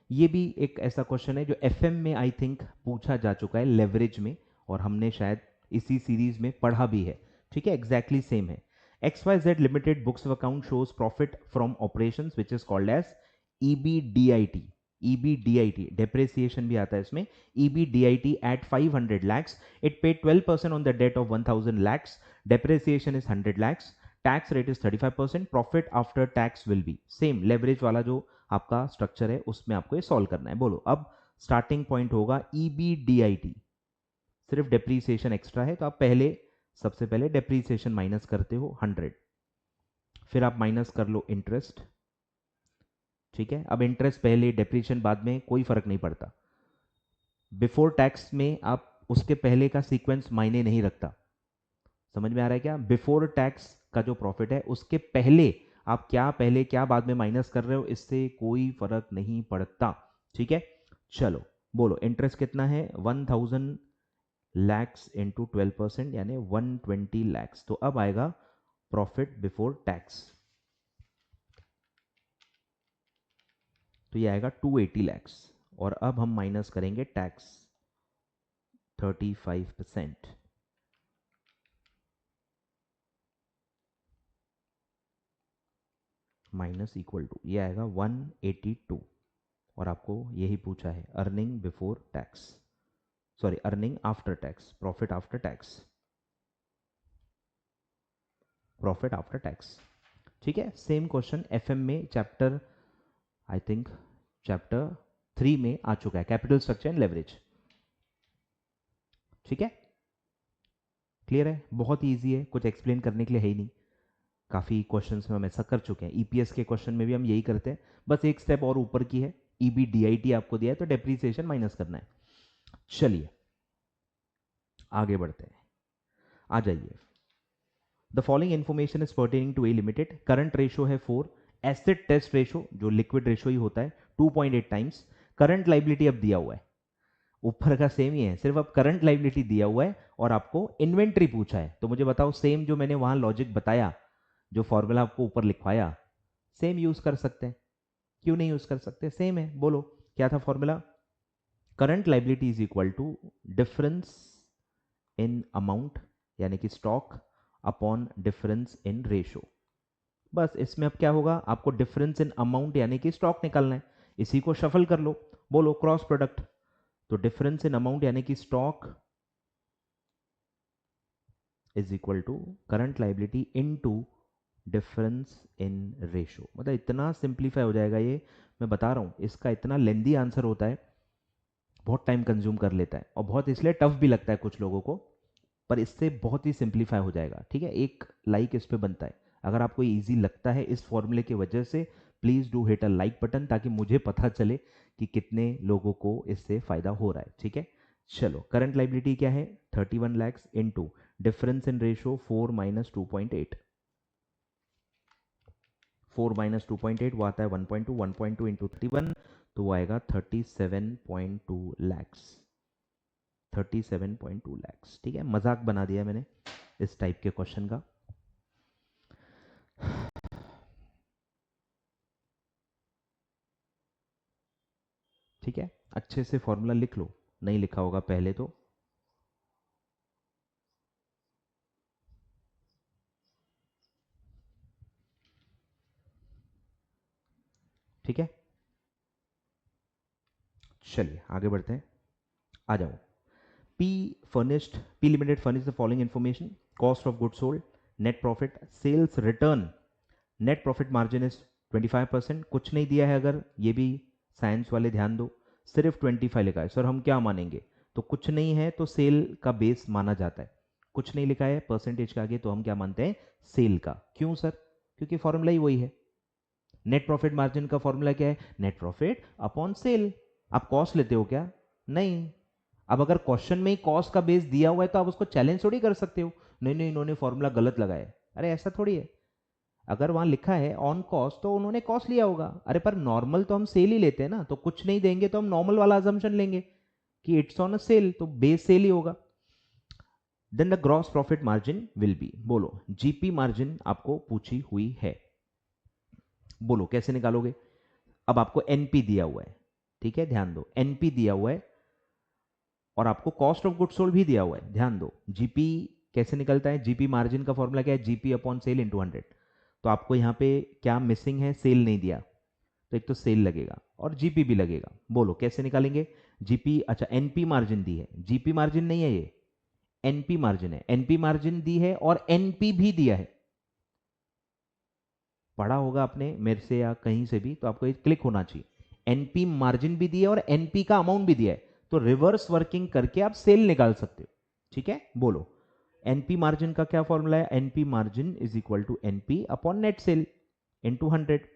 ये भी एक ऐसा क्वेश्चन है जो एफएम में आई थिंक पूछा जा चुका है लेवरेज में, और हमने शायद इसी सीरीज में पढ़ा भी है, ठीक है, एग्जैक्टली सेम है। XYZ limited books of account shows profit from operations which is called as EBDIT, EBDIT depreciation भी आता है इसमें, EBDIT at 500 lakhs, it paid 12% on the debt of 1000 lakhs, depreciation is 100 lakhs, tax rate is 35%, profit after tax will be same, leverage वाला जो आपका structure है उसमें आपको ये सॉल्व करना है। बोलो, अब स्टार्टिंग पॉइंट होगा ईबीडीआईटी, सिर्फ डेप्रीसिएशन एक्स्ट्रा है तो आप पहले, सबसे पहले डेप्रीसिएशन माइनस करते हो 100, फिर आप माइनस कर लो इंटरेस्ट, ठीक है। अब इंटरेस्ट पहले डेप्रीसिएशन बाद में कोई फर्क नहीं पड़ता, बिफोर टैक्स में आप उसके पहले का सीक्वेंस मायने नहीं रखता, समझ में आ रहा है क्या, बिफोर टैक्स का जो प्रॉफिट है उसके पहले आप क्या पहले क्या बाद में माइनस कर रहे हो इससे कोई फर्क नहीं पड़ता, ठीक है। चलो बोलो, इंटरेस्ट कितना है, 1000 लैक्स इंटू 12% यानी 120 लैक्स, तो अब आएगा प्रॉफिट बिफोर टैक्स, तो ये आएगा 280 लैक्स, और अब हम माइनस करेंगे टैक्स 35%, माइनस इक्वल टू ये आएगा 182, और आपको यही पूछा है earning before tax, sorry earning after tax, profit after tax, profit after tax, ठीक है। सेम क्वेश्चन एफएम में चैप्टर आई थिंक चैप्टर 3 में आ चुका है, कैपिटल स्ट्रक्चर एंड लेवरेज, ठीक है। क्लियर है, बहुत ही ईजी है, कुछ एक्सप्लेन करने के लिए है ही नहीं। काफ़ी क्वेश्चंस में हम ऐसा कर चुके हैं, ईपीएस के क्वेश्चन में भी हम यही करते हैं, बस एक स्टेप और ऊपर की है। ईबीडीआईटी आपको दिया है तो डेप्रीसिएशन माइनस करना है। चलिए आगे बढ़ते हैं, आ जाइए। The following information is pertaining to A limited. Current ratio है 4, एसेट टेस्ट रेशो जो लिक्विड रेशो ही होता है 2.8 टाइम्स। करंट लाइबिलिटी अब दिया हुआ है, ऊपर का सेम ही है, सिर्फ अब करंट लाइबिलिटी दिया हुआ है और आपको इन्वेंट्री पूछा है। तो मुझे बताओ, सेम जो मैंने वहां लॉजिक बताया, जो फॉर्मूला आपको ऊपर लिखवाया, सेम यूज कर सकते हैं, क्यों नहीं यूज कर सकते? सेम है, बोलो क्या था formula? Current liability is equal to difference in amount यानी कि stock upon difference in ratio. बस इसमें अब क्या होगा, आपको डिफरेंस इन अमाउंट यानी कि स्टॉक निकालना है, इसी को शफल कर लो, बोलो क्रॉस प्रोडक्ट। तो डिफरेंस इन अमाउंट यानी कि stock is equal to current liability into difference in ratio. मतलब इतना सिंप्लीफाई हो जाएगा ये, मैं बता रहा हूं, इसका इतना लेंदी आंसर होता है, बहुत टाइम कंज्यूम कर लेता है और बहुत इसलिए टफ भी लगता है कुछ लोगों को, पर इससे बहुत ही सिंप्लीफाई हो जाएगा। ठीक है, एक लाइक इस पे बनता है। अगर आपको इजी लगता है इस फॉर्मूले की वजह से, please do hit a like button, ताकि मुझे पता चले कि कितने लोगों को इससे फायदा हो रहा है। ठीक है, चलो करंट लाइबिलिटी क्या है, 31 lakhs into difference in ratio 4 minus 2.8। 4 minus 2.8 वो आता है 1.2, 1.2 इंटू 31 तो वो आएगा 37.2 लैक्स। 37.2 लैक्स। ठीक है, मजाक बना दिया मैंने इस टाइप के क्वेश्चन का। ठीक है, अच्छे से फॉर्मूला लिख लो, नहीं लिखा होगा पहले तो। ठीक है, चलिए आगे बढ़ते हैं, आ जाओ। P furnished, P limited furnish the following information: cost of good sold, net profit, sales return, net profit margin is 25%। कुछ नहीं दिया है, अगर ये भी साइंस वाले ध्यान दो, सिर्फ 25 लिखा है। सर हम क्या मानेंगे? तो कुछ नहीं है तो सेल का बेस माना जाता है, कुछ नहीं लिखा है परसेंटेज के आगे तो हम क्या मानते हैं? सेल का। क्यों सर? क्योंकि फॉर्मूला ही वही है। नेट प्रॉफिट मार्जिन का फॉर्मूला क्या है? Net profit upon sale. आप कॉस्ट लेते हो क्या? नहीं। अब अगर क्वेश्चन में ही कॉस्ट का बेस दिया हुआ है तो आप उसको चैलेंज थोड़ी कर सकते हो, नहीं नहीं इन्होंने फॉर्मूला गलत लगाया। अरे ऐसा थोड़ी है, अगर वहां लिखा है ऑन कॉस्ट तो उन्होंने कॉस्ट लिया होगा। अरे पर नॉर्मल तो हम सेल ही लेते हैं ना, तो कुछ नहीं देंगे तो हम नॉर्मल वाला अजम्पशन लेंगे कि इट्स ऑन अ सेल, तो बेस सेल ही होगा। Then the gross profit margin will be, बोलो जीपी मार्जिन आपको पूछी हुई है, बोलो कैसे निकालोगे? अब आपको एनपी दिया हुआ है, ठीक है ध्यान दो, एनपी दिया हुआ है और आपको कॉस्ट ऑफ गुड सोल्ड भी दिया हुआ है, ध्यान दो। जीपी कैसे निकलता है? जीपी मार्जिन का फॉर्मूला क्या है? GP upon sale into 100। तो आपको यहाँ पे क्या मिसिंग है? सेल नहीं दिया, तो एक तो सेल लगेगा और जीपी भी लगेगा। बोलो कैसे निकालेंगे? जीपी, अच्छा एनपी मार्जिन दी है, जीपी मार्जिन नहीं है ये, एनपी मार्जिन है। एनपी मार्जिन दी है और एनपी भी दिया है, पढ़ा होगा आपने मेरे से या कहीं से भी, तो आपको ये क्लिक होना चाहिए। एनपी मार्जिन भी दिया है और एनपी का अमाउंट भी दिया है, तो रिवर्स वर्किंग करके आप सेल निकाल सकते हो। ठीक है, बोलो एनपी मार्जिन का क्या फॉर्मूला है? NP margin is equal to NP upon net sale into 100।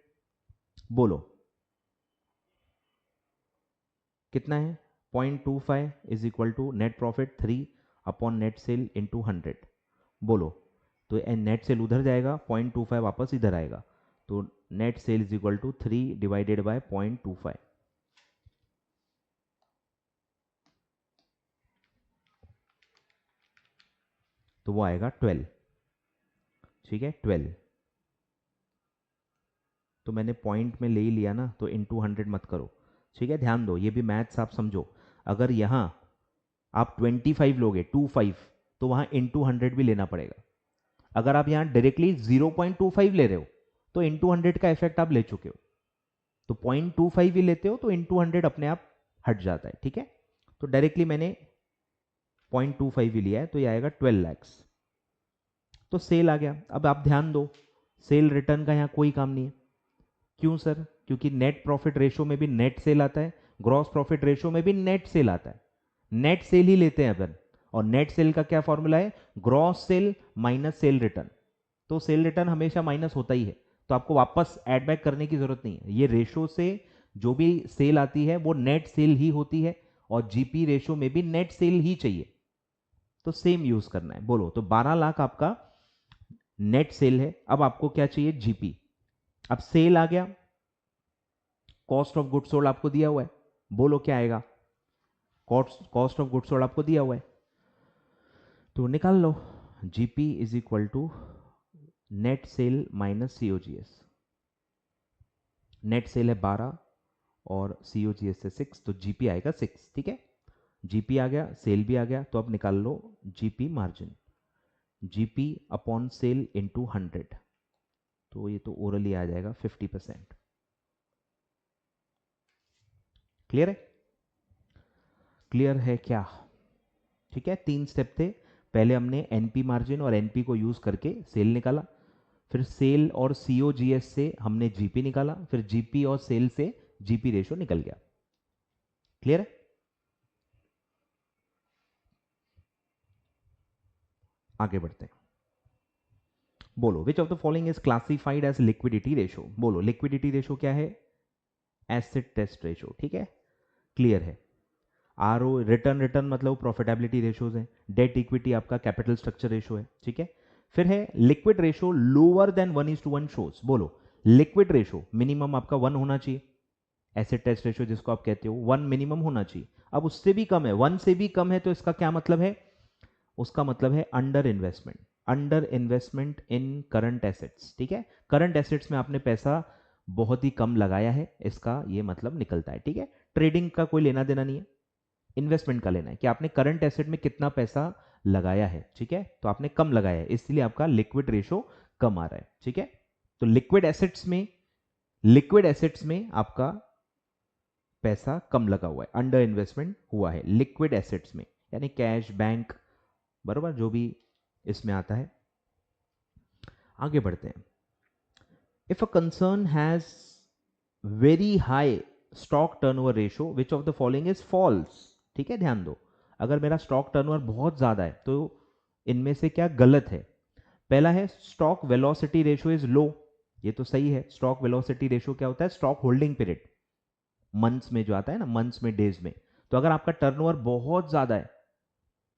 बोलो कितना है? 0.25 is equal to net profit 3 upon net sale into 100। बोलो, तो नेट सेल उधर जाएगा, 0.25 वापस इधर आएगा, तो net sale is equal to 3 divided by 0.25, तो वो आएगा 12। ठीक है 12, तो मैंने पॉइंट में ले ही लिया ना, तो इंटू 100 मत करो। ठीक है, ध्यान दो, ये भी मैथ्स आप समझो। अगर यहाँ आप 25 लोगे 25, तो वहाँ इंटू 100 भी लेना पड़ेगा। अगर आप यहाँ डायरेक्टली 0.25 ले रहे हो तो इंटू 100 का इफेक्ट आप ले चुके हो, तो 0.25 भी लेते हो तो इंटू 100 अपने आप हट जाता है। ठीक है, तो डायरेक्टली मैंने 0.25 ही लिया है, तो ये आएगा 12 लैक्स। तो सेल आ गया। अब आप ध्यान दो, सेल रिटर्न का यहाँ कोई काम नहीं है। क्यों सर? क्योंकि नेट प्रॉफिट रेशो में भी नेट सेल आता है, ग्रॉस प्रॉफिट रेशो में भी नेट सेल आता है, नेट सेल ही लेते हैं अपन, और नेट सेल का क्या फॉर्मूला है, gross sale minus sale return. तो सेल रिटर्न हमेशा माइनस होता ही है, तो आपको वापस ऐड बैक करने की जरूरत नहीं है। ये रेशो से जो भी सेल आती है वो नेट सेल ही होती है, और जीपी रेशो में भी नेट सेल ही चाहिए, तो सेम यूज करना है। बोलो, तो 12 लाख आपका नेट सेल है। अब आपको क्या चाहिए, जीपी। अब सेल आ गया, कॉस्ट ऑफ गुड सोल्ड आपको दिया हुआ है, बोलो क्या आएगा, कॉस्ट ऑफ गुड सोल्ड आपको दिया हुआ है, तो निकाल लो। GP is equal to net sale minus COGS. Net sale है 12 और सीओजीएस है 6, तो जीपी आएगा 6। ठीक है, जीपी आ गया, सेल भी आ गया, तो अब निकाल लो GP margin, GP upon sale into 100, तो ये तो ओरली आ जाएगा 50%। क्लियर है, क्लियर है क्या? ठीक है, 3 स्टेप थे। पहले हमने एनपी मार्जिन और एनपी को यूज करके सेल निकाला, फिर सेल और सीओजीएस से हमने जीपी निकाला, फिर जीपी और सेल से जीपी रेशो निकल गया। क्लियर है? आगे बढ़ते हैं। बोलो, which of the following is classified as liquidity ratio. बोलो, लिक्विडिटी रेशो क्या है, एसिड टेस्ट रेशो। ठीक है, क्लियर है। आरओ रिटर्न, रिटर्न मतलब प्रॉफिटेबिलिटी रेशोज है। डेट इक्विटी आपका कैपिटल स्ट्रक्चर रेशो है। ठीक है, फिर है liquid ratio lower than 1:1 shows. बोलो, लिक्विड रेशो मिनिमम आपका 1 होना चाहिए, एसिड टेस्ट रेशो जिसको आप कहते हो 1 मिनिमम होना चाहिए। अब उससे भी कम है, 1 से भी कम है, तो इसका क्या मतलब है, उसका मतलब है अंडर इन्वेस्टमेंट, अंडर इन्वेस्टमेंट इन करंट एसेट्स। ठीक है, करंट एसेट्स में आपने पैसा बहुत ही कम लगाया है, इसका ये मतलब निकलता है। ठीक है, ट्रेडिंग का कोई लेना देना नहीं है, इन्वेस्टमेंट का लेना है कि आपने करंट एसेट में कितना पैसा लगाया है। ठीक है, तो आपने कम लगाया है, इसलिए आपका लिक्विड रेशो कम आ रहा है। ठीक है, तो लिक्विड एसेट्स में आपका पैसा कम लगा हुआ है, अंडर इन्वेस्टमेंट हुआ है लिक्विड एसेट्स में, यानी कैश, बैंक, बराबर, जो भी इसमें आता है। आगे बढ़ते हैं। If a concern has very high stock turnover ratio, which of the following is false. ठीक है, ध्यान दो, अगर मेरा स्टॉक टर्नओवर बहुत ज्यादा है तो इनमें से क्या गलत है। पहला है stock velocity ratio is low, ये तो सही है। स्टॉक वेलोसिटी रेशो क्या होता है, स्टॉक होल्डिंग पीरियड, मंथ्स में जो आता है ना, मंथ्स में, डेज में। तो अगर आपका टर्नओवर बहुत ज्यादा है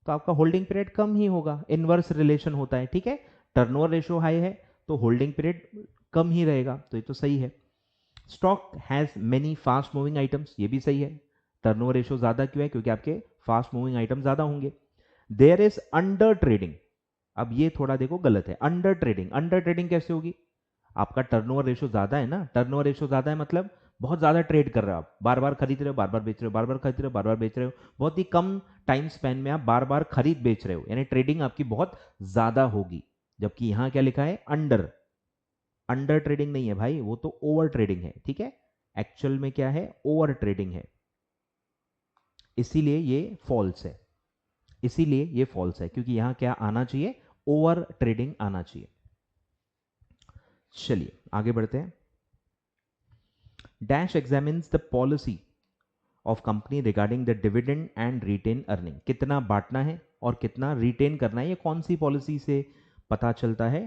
तो आपका होल्डिंग पीरियड कम ही होगा, इनवर्स रिलेशन होता है। ठीक है, टर्नओवर रेशो हाई है तो होल्डिंग पीरियड कम ही रहेगा, तो ये तो सही है। Stock has many fast moving items, ये भी सही है। टर्नओवर रेशो ज्यादा क्यों है, क्योंकि आपके फास्ट मूविंग आइटम ज्यादा होंगे। देयर इज अंडर ट्रेडिंग, अब ये थोड़ा देखो गलत है। अंडर ट्रेडिंग, अंडर ट्रेडिंग कैसे होगी, आपका टर्नओवर रेशो ज्यादा है ना, टर्नओवर रेशो ज्यादा है मतलब बहुत ज्यादा ट्रेड कर रहे हो आप, बार बार खरीद रहे हो, बार बार बेच रहे हो, बार बार खरीद रहे हो, बार बार बेच रहे हो, बहुत ही कम टाइम स्पेन में आप बार बार खरीद बेच रहे हो, यानी ट्रेडिंग आपकी बहुत ज्यादा होगी। जबकि यहां क्या लिखा है, अंडर, अंडर ट्रेडिंग नहीं है भाई, वो तो ओवर ट्रेडिंग है। ठीक है, एक्चुअल में क्या है, ओवर ट्रेडिंग है, इसीलिए ये फॉल्स है, इसीलिए ये फॉल्स है, क्योंकि यहां क्या आना चाहिए, ओवर ट्रेडिंग आना चाहिए। चलिए आगे बढ़ते हैं। Dash examines the policy of company regarding the dividend and retain earning, कितना बांटना है और कितना रिटेन करना है, ये कौन सी पॉलिसी से पता चलता है,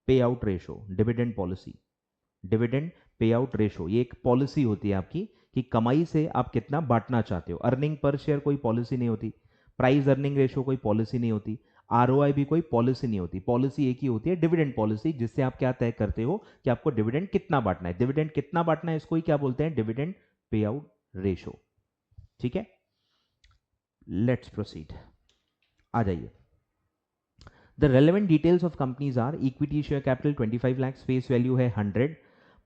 पे out ratio, dividend policy, dividend pay out ratio, ये एक पॉलिसी होती है आपकी कि कमाई से आप कितना बांटना चाहते हो। अर्निंग पर शेयर कोई पॉलिसी नहीं होती, प्राइस अर्निंग रेशो कोई पॉलिसी नहीं होती, आरओआई भी कोई पॉलिसी नहीं होती। पॉलिसी एक ही होती है, डिविडेंड पॉलिसी, जिससे आप क्या तय करते हो कि आपको डिविडेंड कितना बांटना है। डिविडेंड कितना बांटना है, इसको ही क्या बोलते हैं, डिविडेंड पे आउट रेशो। ठीक है, लेट्स प्रोसीड, आ जाइए। The relevant details of companies are equity share capital 25 lakh, face value है 100,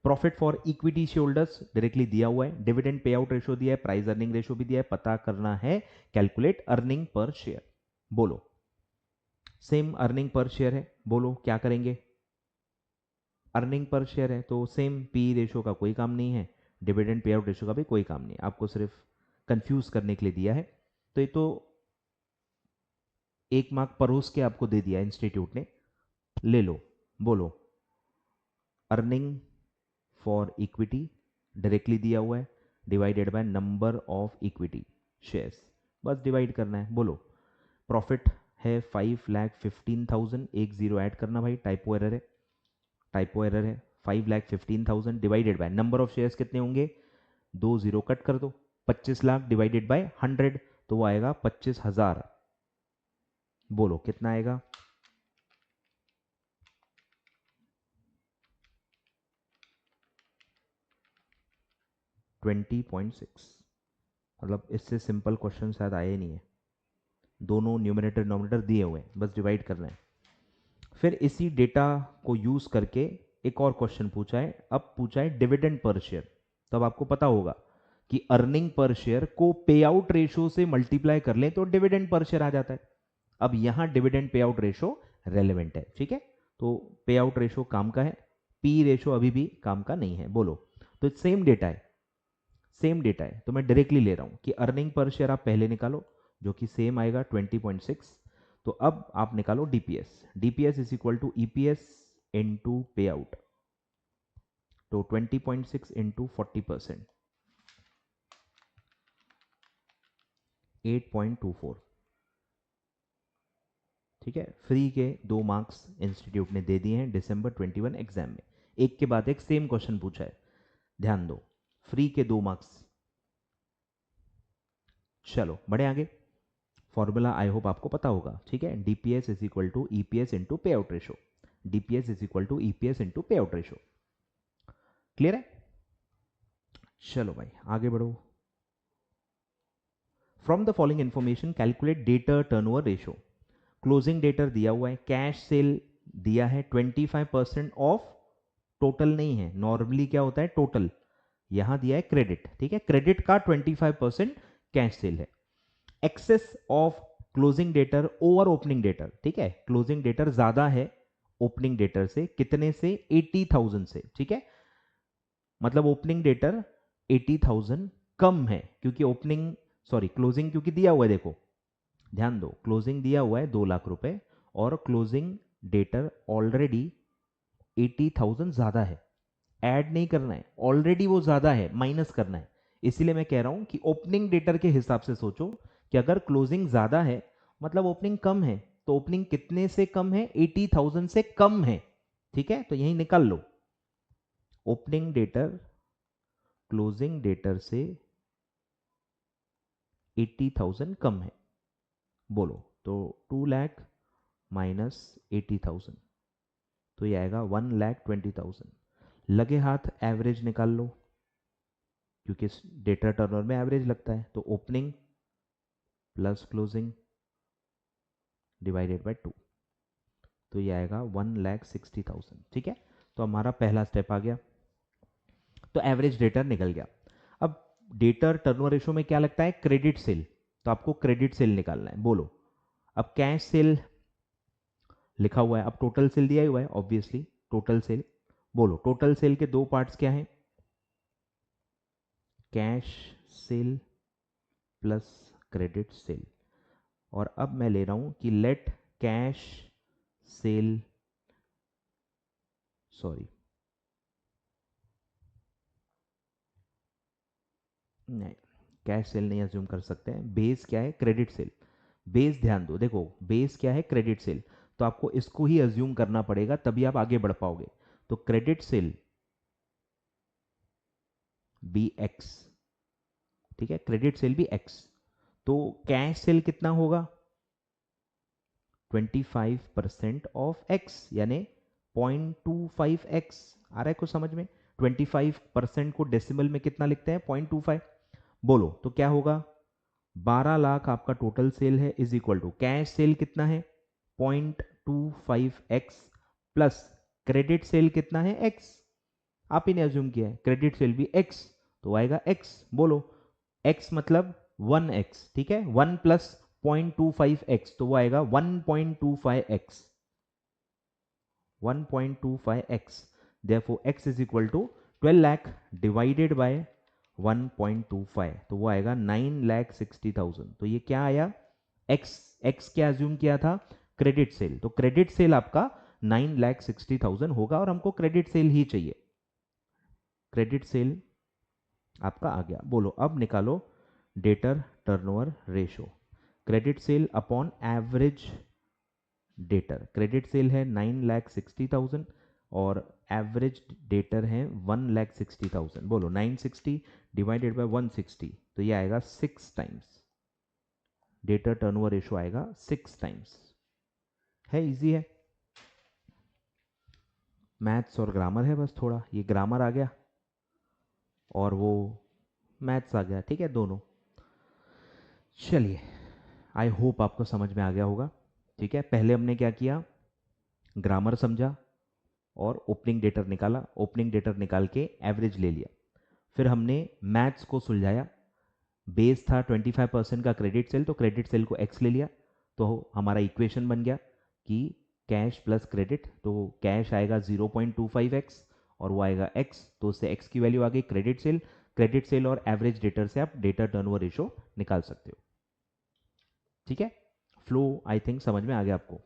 profit for equity share holders directly दिया हुआ है, डिविडेंड पे आउट रेशो दिया है, प्राइस अर्निंग रेशो भी दिया है, पता करना है कैलकुलेट अर्निंग पर शेयर। बोलो, सेम अर्निंग पर शेयर है, बोलो क्या करेंगे, अर्निंग पर शेयर है तो सेम पी रेशो का कोई काम नहीं है, डिविडेंड पे आउट रेशो का भी कोई काम नहीं है, आपको सिर्फ कंफ्यूज करने के लिए दिया है। तो ये तो 1 मार्क परोस के आपको दे दिया इंस्टीट्यूट ने, ले लो। बोलो, अर्निंग फॉर इक्विटी डायरेक्टली दिया हुआ है, divided by number of equity shares, बस डिवाइड करना है। बोलो, प्रॉफिट है 5,15,000, एक जीरो ऐड करना भाई, टाइपो एरर है, टाइपो एरर है। 5,15,000 divided by number of shares कितने होंगे, 2 जीरो कट कर दो, 25 लाख डिवाइडेड बाय 100, तो वो आएगा 25,000। बोलो कितना आएगा, 20.6। मतलब इससे सिंपल क्वेश्चन शायद आए नहीं है, दोनों न्यूमरेटर डिनोमिनेटर दिए हुए हैं, बस डिवाइड करना है। फिर इसी डेटा को यूज करके एक और क्वेश्चन पूछा है, अब पूछा है डिविडेंड पर शेयर। तो अब आपको पता होगा कि अर्निंग पर शेयर को पे आउट रेशो से मल्टीप्लाई कर लें तो डिविडेंड पर शेयर आ जाता है। अब यहां dividend pay out ratio relevant है, ठीक है। तो पे आउट रेशो काम का है, पी रेशो अभी भी काम का नहीं है। बोलो, तो सेम डेटा है, सेम डेटा है, तो मैं डायरेक्टली ले रहा हूं कि अर्निंग पर शेयर आप पहले निकालो जो कि सेम आएगा 20.6। तो अब आप निकालो DPS, DPS is equal to EPS into pay out, तो 20.6 इंटू 40%, 8.24। ठीक है, फ्री के 2 मार्क्स इंस्टीट्यूट ने दे दिए हैं दिसंबर 21 एग्जाम में, एक के बाद एक सेम क्वेश्चन पूछा है, ध्यान दो, फ्री के 2 मार्क्स। चलो बढ़े आगे, फॉर्मूला आई होप आपको पता होगा, ठीक है, DPS is equal to EPS into payout ratio, DPS is equal to EPS into payout ratio. Clear है, चलो भाई आगे बढ़ो। From the following information calculate debtor turnover ratio. Closing debtor दिया हुआ है, कैश सेल दिया है 25% ऑफ, टोटल नहीं है, नॉर्मली क्या होता है टोटल, यहां दिया है क्रेडिट, ठीक है, क्रेडिट का 25% कैश सेल है। Excess of closing debtor over opening debtor, ठीक है, क्लोजिंग डेटर ज्यादा है ओपनिंग डेटर से, कितने से, 80,000 से, ठीक है, मतलब ओपनिंग डेटर 80,000 कम है, क्योंकि ओपनिंग सॉरी क्लोजिंग क्योंकि दिया हुआ है, देखो ध्यान दो, क्लोजिंग दिया हुआ है 2 लाख रुपए और क्लोजिंग डेटर ऑलरेडी 80,000 ज्यादा है, ऐड नहीं करना है, ऑलरेडी वो ज्यादा है, माइनस करना है। इसीलिए मैं कह रहा हूं कि ओपनिंग डेटर के हिसाब से सोचो कि अगर क्लोजिंग ज्यादा है मतलब ओपनिंग कम है, तो ओपनिंग कितने से कम है, 80,000 से कम है, ठीक है, तो यही निकाल लो, ओपनिंग डेटर क्लोजिंग डेटर से 80,000 कम है। बोलो, तो 2 लाख माइनस 80,000, तो ये आएगा 1,20,000। लगे हाथ एवरेज निकाल लो, क्योंकि डेटा टर्नओवर में एवरेज लगता है, तो opening plus closing divided by 2, तो ये आएगा 1,60,000, ठीक है। तो हमारा पहला स्टेप आ गया, तो एवरेज डेटर निकल गया। अब डेटर टर्नओवर रेशो में क्या लगता है, क्रेडिट सेल, तो आपको क्रेडिट सेल निकालना है। बोलो, अब कैश सेल लिखा हुआ है, अब टोटल सेल दिया हुआ है ऑब्वियसली, टोटल सेल, बोलो टोटल सेल के 2 पार्ट्स क्या हैं, cash cell plus credit sale. और अब मैं ले रहा हूं कि लेट कैश सेल, सॉरी नहीं, कैश सेल नहीं अज्यूम कर सकते हैं, बेस क्या है, क्रेडिट सेल, बेस ध्यान दो, देखो बेस क्या है, क्रेडिट सेल, तो आपको इसको ही अज्यूम करना पड़ेगा, तभी आप आगे बढ़ पाओगे। तो क्रेडिट सेल बी एक्स, ठीक है, क्रेडिट सेल भी एक्स, तो कैश सेल कितना होगा, 25% ऑफ एक्स, यानी 0.25x। आ रहा है कुछ समझ में, 25% को डेसिमल में कितना लिखते हैं, 0.25। बोलो तो क्या होगा, 12 लाख आपका टोटल सेल है, is equal to cash sale कितना है 0.25x प्लस क्रेडिट सेल कितना है x, आप ही ने अज्यूम किया है क्रेडिट सेल भी x, तो आएगा x। बोलो x मतलब 1x, ठीक है, 1 प्लस 0.25x, तो वो आएगा 1.25x, 1.25x, therefore x is equal to 12 lakh divided by 1.25, तो वो आएगा 9,60,000। तो ये क्या आया, x, x क्या अज्यूम किया था, क्रेडिट सेल, तो क्रेडिट सेल आपका 9,60,000 होगा और हमको क्रेडिट सेल ही चाहिए, क्रेडिट सेल आपका आ गया। बोलो अब निकालो debtor turnover ratio, credit sale upon average debtor, credit sale है 9,60,000 और एवरेज डेटर है 1,60,000। बोलो 960 डिवाइडेड बाय 160, तो ये आएगा 6 टाइम्स, डेटर टर्नओवर रेशो आएगा 6 टाइम्स। है, इजी है, मैथ्स और ग्रामर है बस थोड़ा, ये ग्रामर आ गया और वो मैथ्स आ गया, ठीक है दोनों। चलिए, आई होप आपको समझ में आ गया होगा, ठीक है। पहले हमने क्या किया, ग्रामर समझा और ओपनिंग डेटर निकाला, ओपनिंग डेटर निकाल के एवरेज ले लिया। फिर हमने मैथ्स को सुलझाया, बेस था 25% का क्रेडिट सेल, तो क्रेडिट सेल को एक्स ले लिया, तो हमारा इक्वेशन बन गया कि कैश प्लस क्रेडिट, तो कैश आएगा 0.25x और वो आएगा x, तो उससे x की वैल्यू आ गई क्रेडिट सेल। क्रेडिट सेल और एवरेज डेटर से आप डेटर टर्नओवर रेशो निकाल सकते हो, ठीक है। फ्लो आई थिंक समझ में आ गया आपको।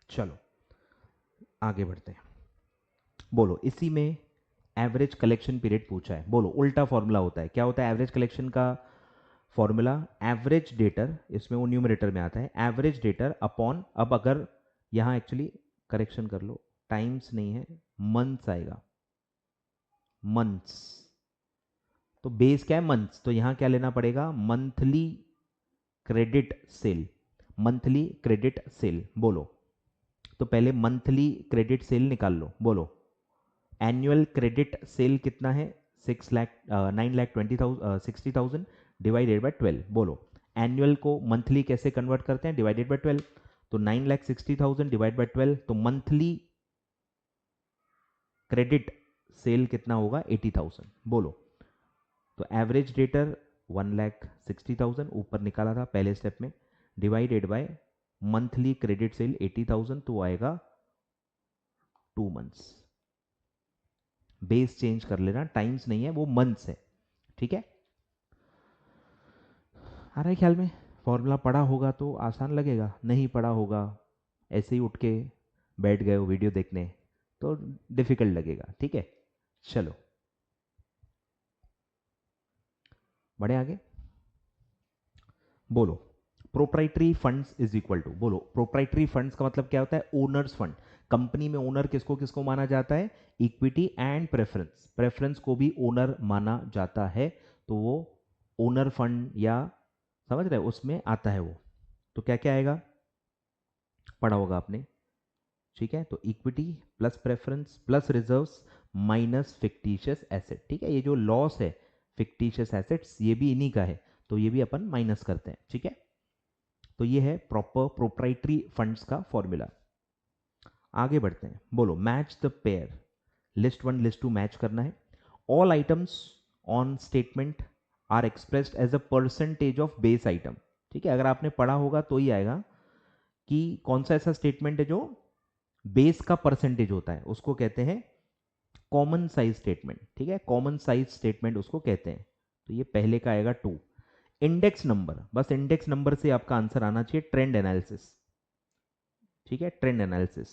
चलो आगे बढ़ते हैं। बोलो, इसी में एवरेज कलेक्शन पीरियड पूछा है। बोलो, उल्टा फॉर्मूला होता है, क्या होता है एवरेज कलेक्शन का फॉर्मूला? एवरेज डेटर, इसमें वो न्यूमरेटर में आता है, एवरेज डेटर अपॉन, अब अगर यहाँ एक्चुअली करेक्शन कर लो, टाइम्स नहीं है, मंथ्स आएगा, मंथ्स, तो बेस क्या है मंथ्स, तो यहाँ क्या लेना पड़ेगा, monthly credit sale, monthly credit sale. बोलो, तो पहले मंथली क्रेडिट सेल निकाल लो। बोलो, एनुअल क्रेडिट सेल कितना है, 9,20,000 डिवाइडेड बाय 12। बोलो, एनुअल को मंथली कैसे कन्वर्ट करते हैं, डिवाइडेड बाय 12, तो 9,60,000 डिवाइड बाय 12, तो मंथली क्रेडिट सेल कितना होगा, 80,000। बोलो, तो एवरेज डेटर 1,60,000 ऊपर निकाला था पहले स्टेप में, divided by monthly credit sale 80,000, तो आएगा 2 मंथ्स। बेस चेंज कर लेना, टाइम्स नहीं है वो मंथ्स है, ठीक है। आ रहा है ख्याल में? फॉर्मूला पढ़ा होगा तो आसान लगेगा, नहीं पढ़ा होगा ऐसे ही उठ के बैठ गए हो वीडियो देखने तो डिफिकल्ट लगेगा, ठीक है। चलो बढ़े आगे। बोलो, proprietary funds is equal to, बोलो प्रोप्राइटरी फंड्स का मतलब क्या होता है, ओनर्स फंड। कंपनी में ओनर किसको किसको माना जाता है, इक्विटी एंड प्रेफरेंस, प्रेफरेंस को भी ओनर माना जाता है, तो वो ओनर फंड या समझ रहे उसमें आता है वो। तो क्या क्या आएगा, पढ़ा होगा आपने, ठीक है। तो equity plus preference plus reserves minus fictitious asset, ठीक है। ये जो लॉस है फिक्टिशियस एसेट्स, ये भी इन्हीं का है, तो ये भी अपन माइनस करते हैं, ठीक है। तो ये है प्रॉपर प्रोप्राइटरी फंड्स का फॉर्मूला। आगे बढ़ते हैं। बोलो, match the pair, list one list two match करना है। All items on statement are expressed as a percentage of base item, ठीक है। अगर आपने पढ़ा होगा तो ही आएगा कि कौन सा ऐसा स्टेटमेंट है जो बेस का परसेंटेज होता है, उसको कहते हैं कॉमन साइज स्टेटमेंट, ठीक है। कॉमन साइज स्टेटमेंट उसको कहते हैं, तो ये पहले का आएगा 2। इंडेक्स नंबर, बस इंडेक्स नंबर से आपका आंसर आना चाहिए, ट्रेंड एनालिसिस, ठीक है। Trend analysis,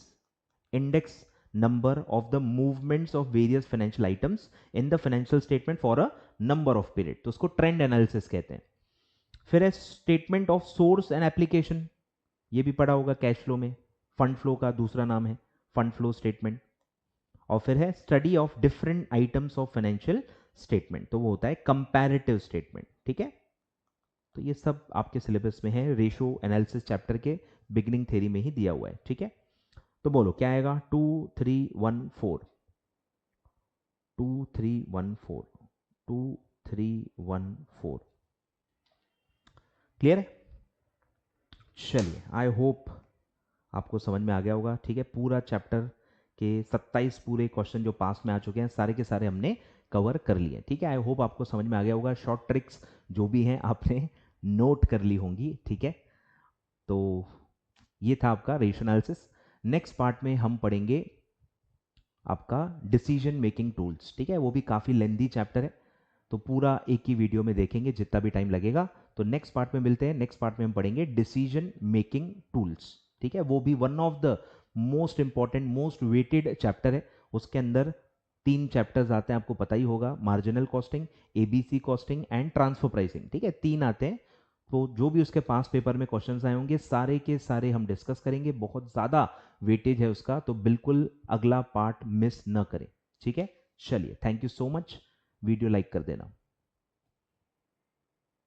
index number of the movements of various financial items in the financial statement for a number of period, तो उसको ट्रेंड एनालिसिस कहते हैं। फिर है statement of source and application, ये भी पढ़ा होगा कैश फ्लो में, फंड फ्लो का दूसरा नाम है फंड फ्लो स्टेटमेंट। और फिर है study of different items of financial statement, तो वो होता है कंपैरेटिव स्टेटमेंट, ठीक है। तो ये सब आपके सिलेबस में है, रेशो एनालिसिस चैप्टर के बिगिनिंग थ्योरी में ही दिया हुआ है, ठीक है। तो बोलो क्या आएगा, 2314, 2314, 2314, क्लियर है। चलिए, आई होप आपको समझ में आ गया होगा, ठीक है। पूरा चैप्टर के 27 पूरे क्वेश्चन जो पास में आ चुके हैं, सारे के सारे हमने कवर कर लिए, ठीक है। आई होप आपको समझ में आ गया होगा, शॉर्ट ट्रिक्स जो भी हैं आपने नोट कर ली होंगी, ठीक है। तो ये था आपका रेशियो एनालिसिस। नेक्स्ट पार्ट में हम पढ़ेंगे आपका डिसीजन मेकिंग टूल्स, ठीक है। वो भी काफ़ी लेंदी चैप्टर है, तो पूरा एक ही वीडियो में देखेंगे जितना भी टाइम लगेगा। तो नेक्स्ट पार्ट में मिलते हैं, नेक्स्ट पार्ट में हम पढ़ेंगे डिसीजन मेकिंग टूल्स, ठीक है। वो भी one of the most important most weighted chapter है, उसके अंदर 3 चैप्टर्स आते हैं, आपको पता ही होगा, marginal costing, ABC costing and transfer pricing, ठीक है, 3 आते हैं। तो जो भी उसके पास पेपर में क्वेश्चंस आए होंगे सारे के सारे हम डिस्कस करेंगे, बहुत ज़्यादा वेटेज है उसका, तो बिल्कुल अगला पार्ट मिस न करें, ठीक है। चलिए, thank you so much, video like कर देना।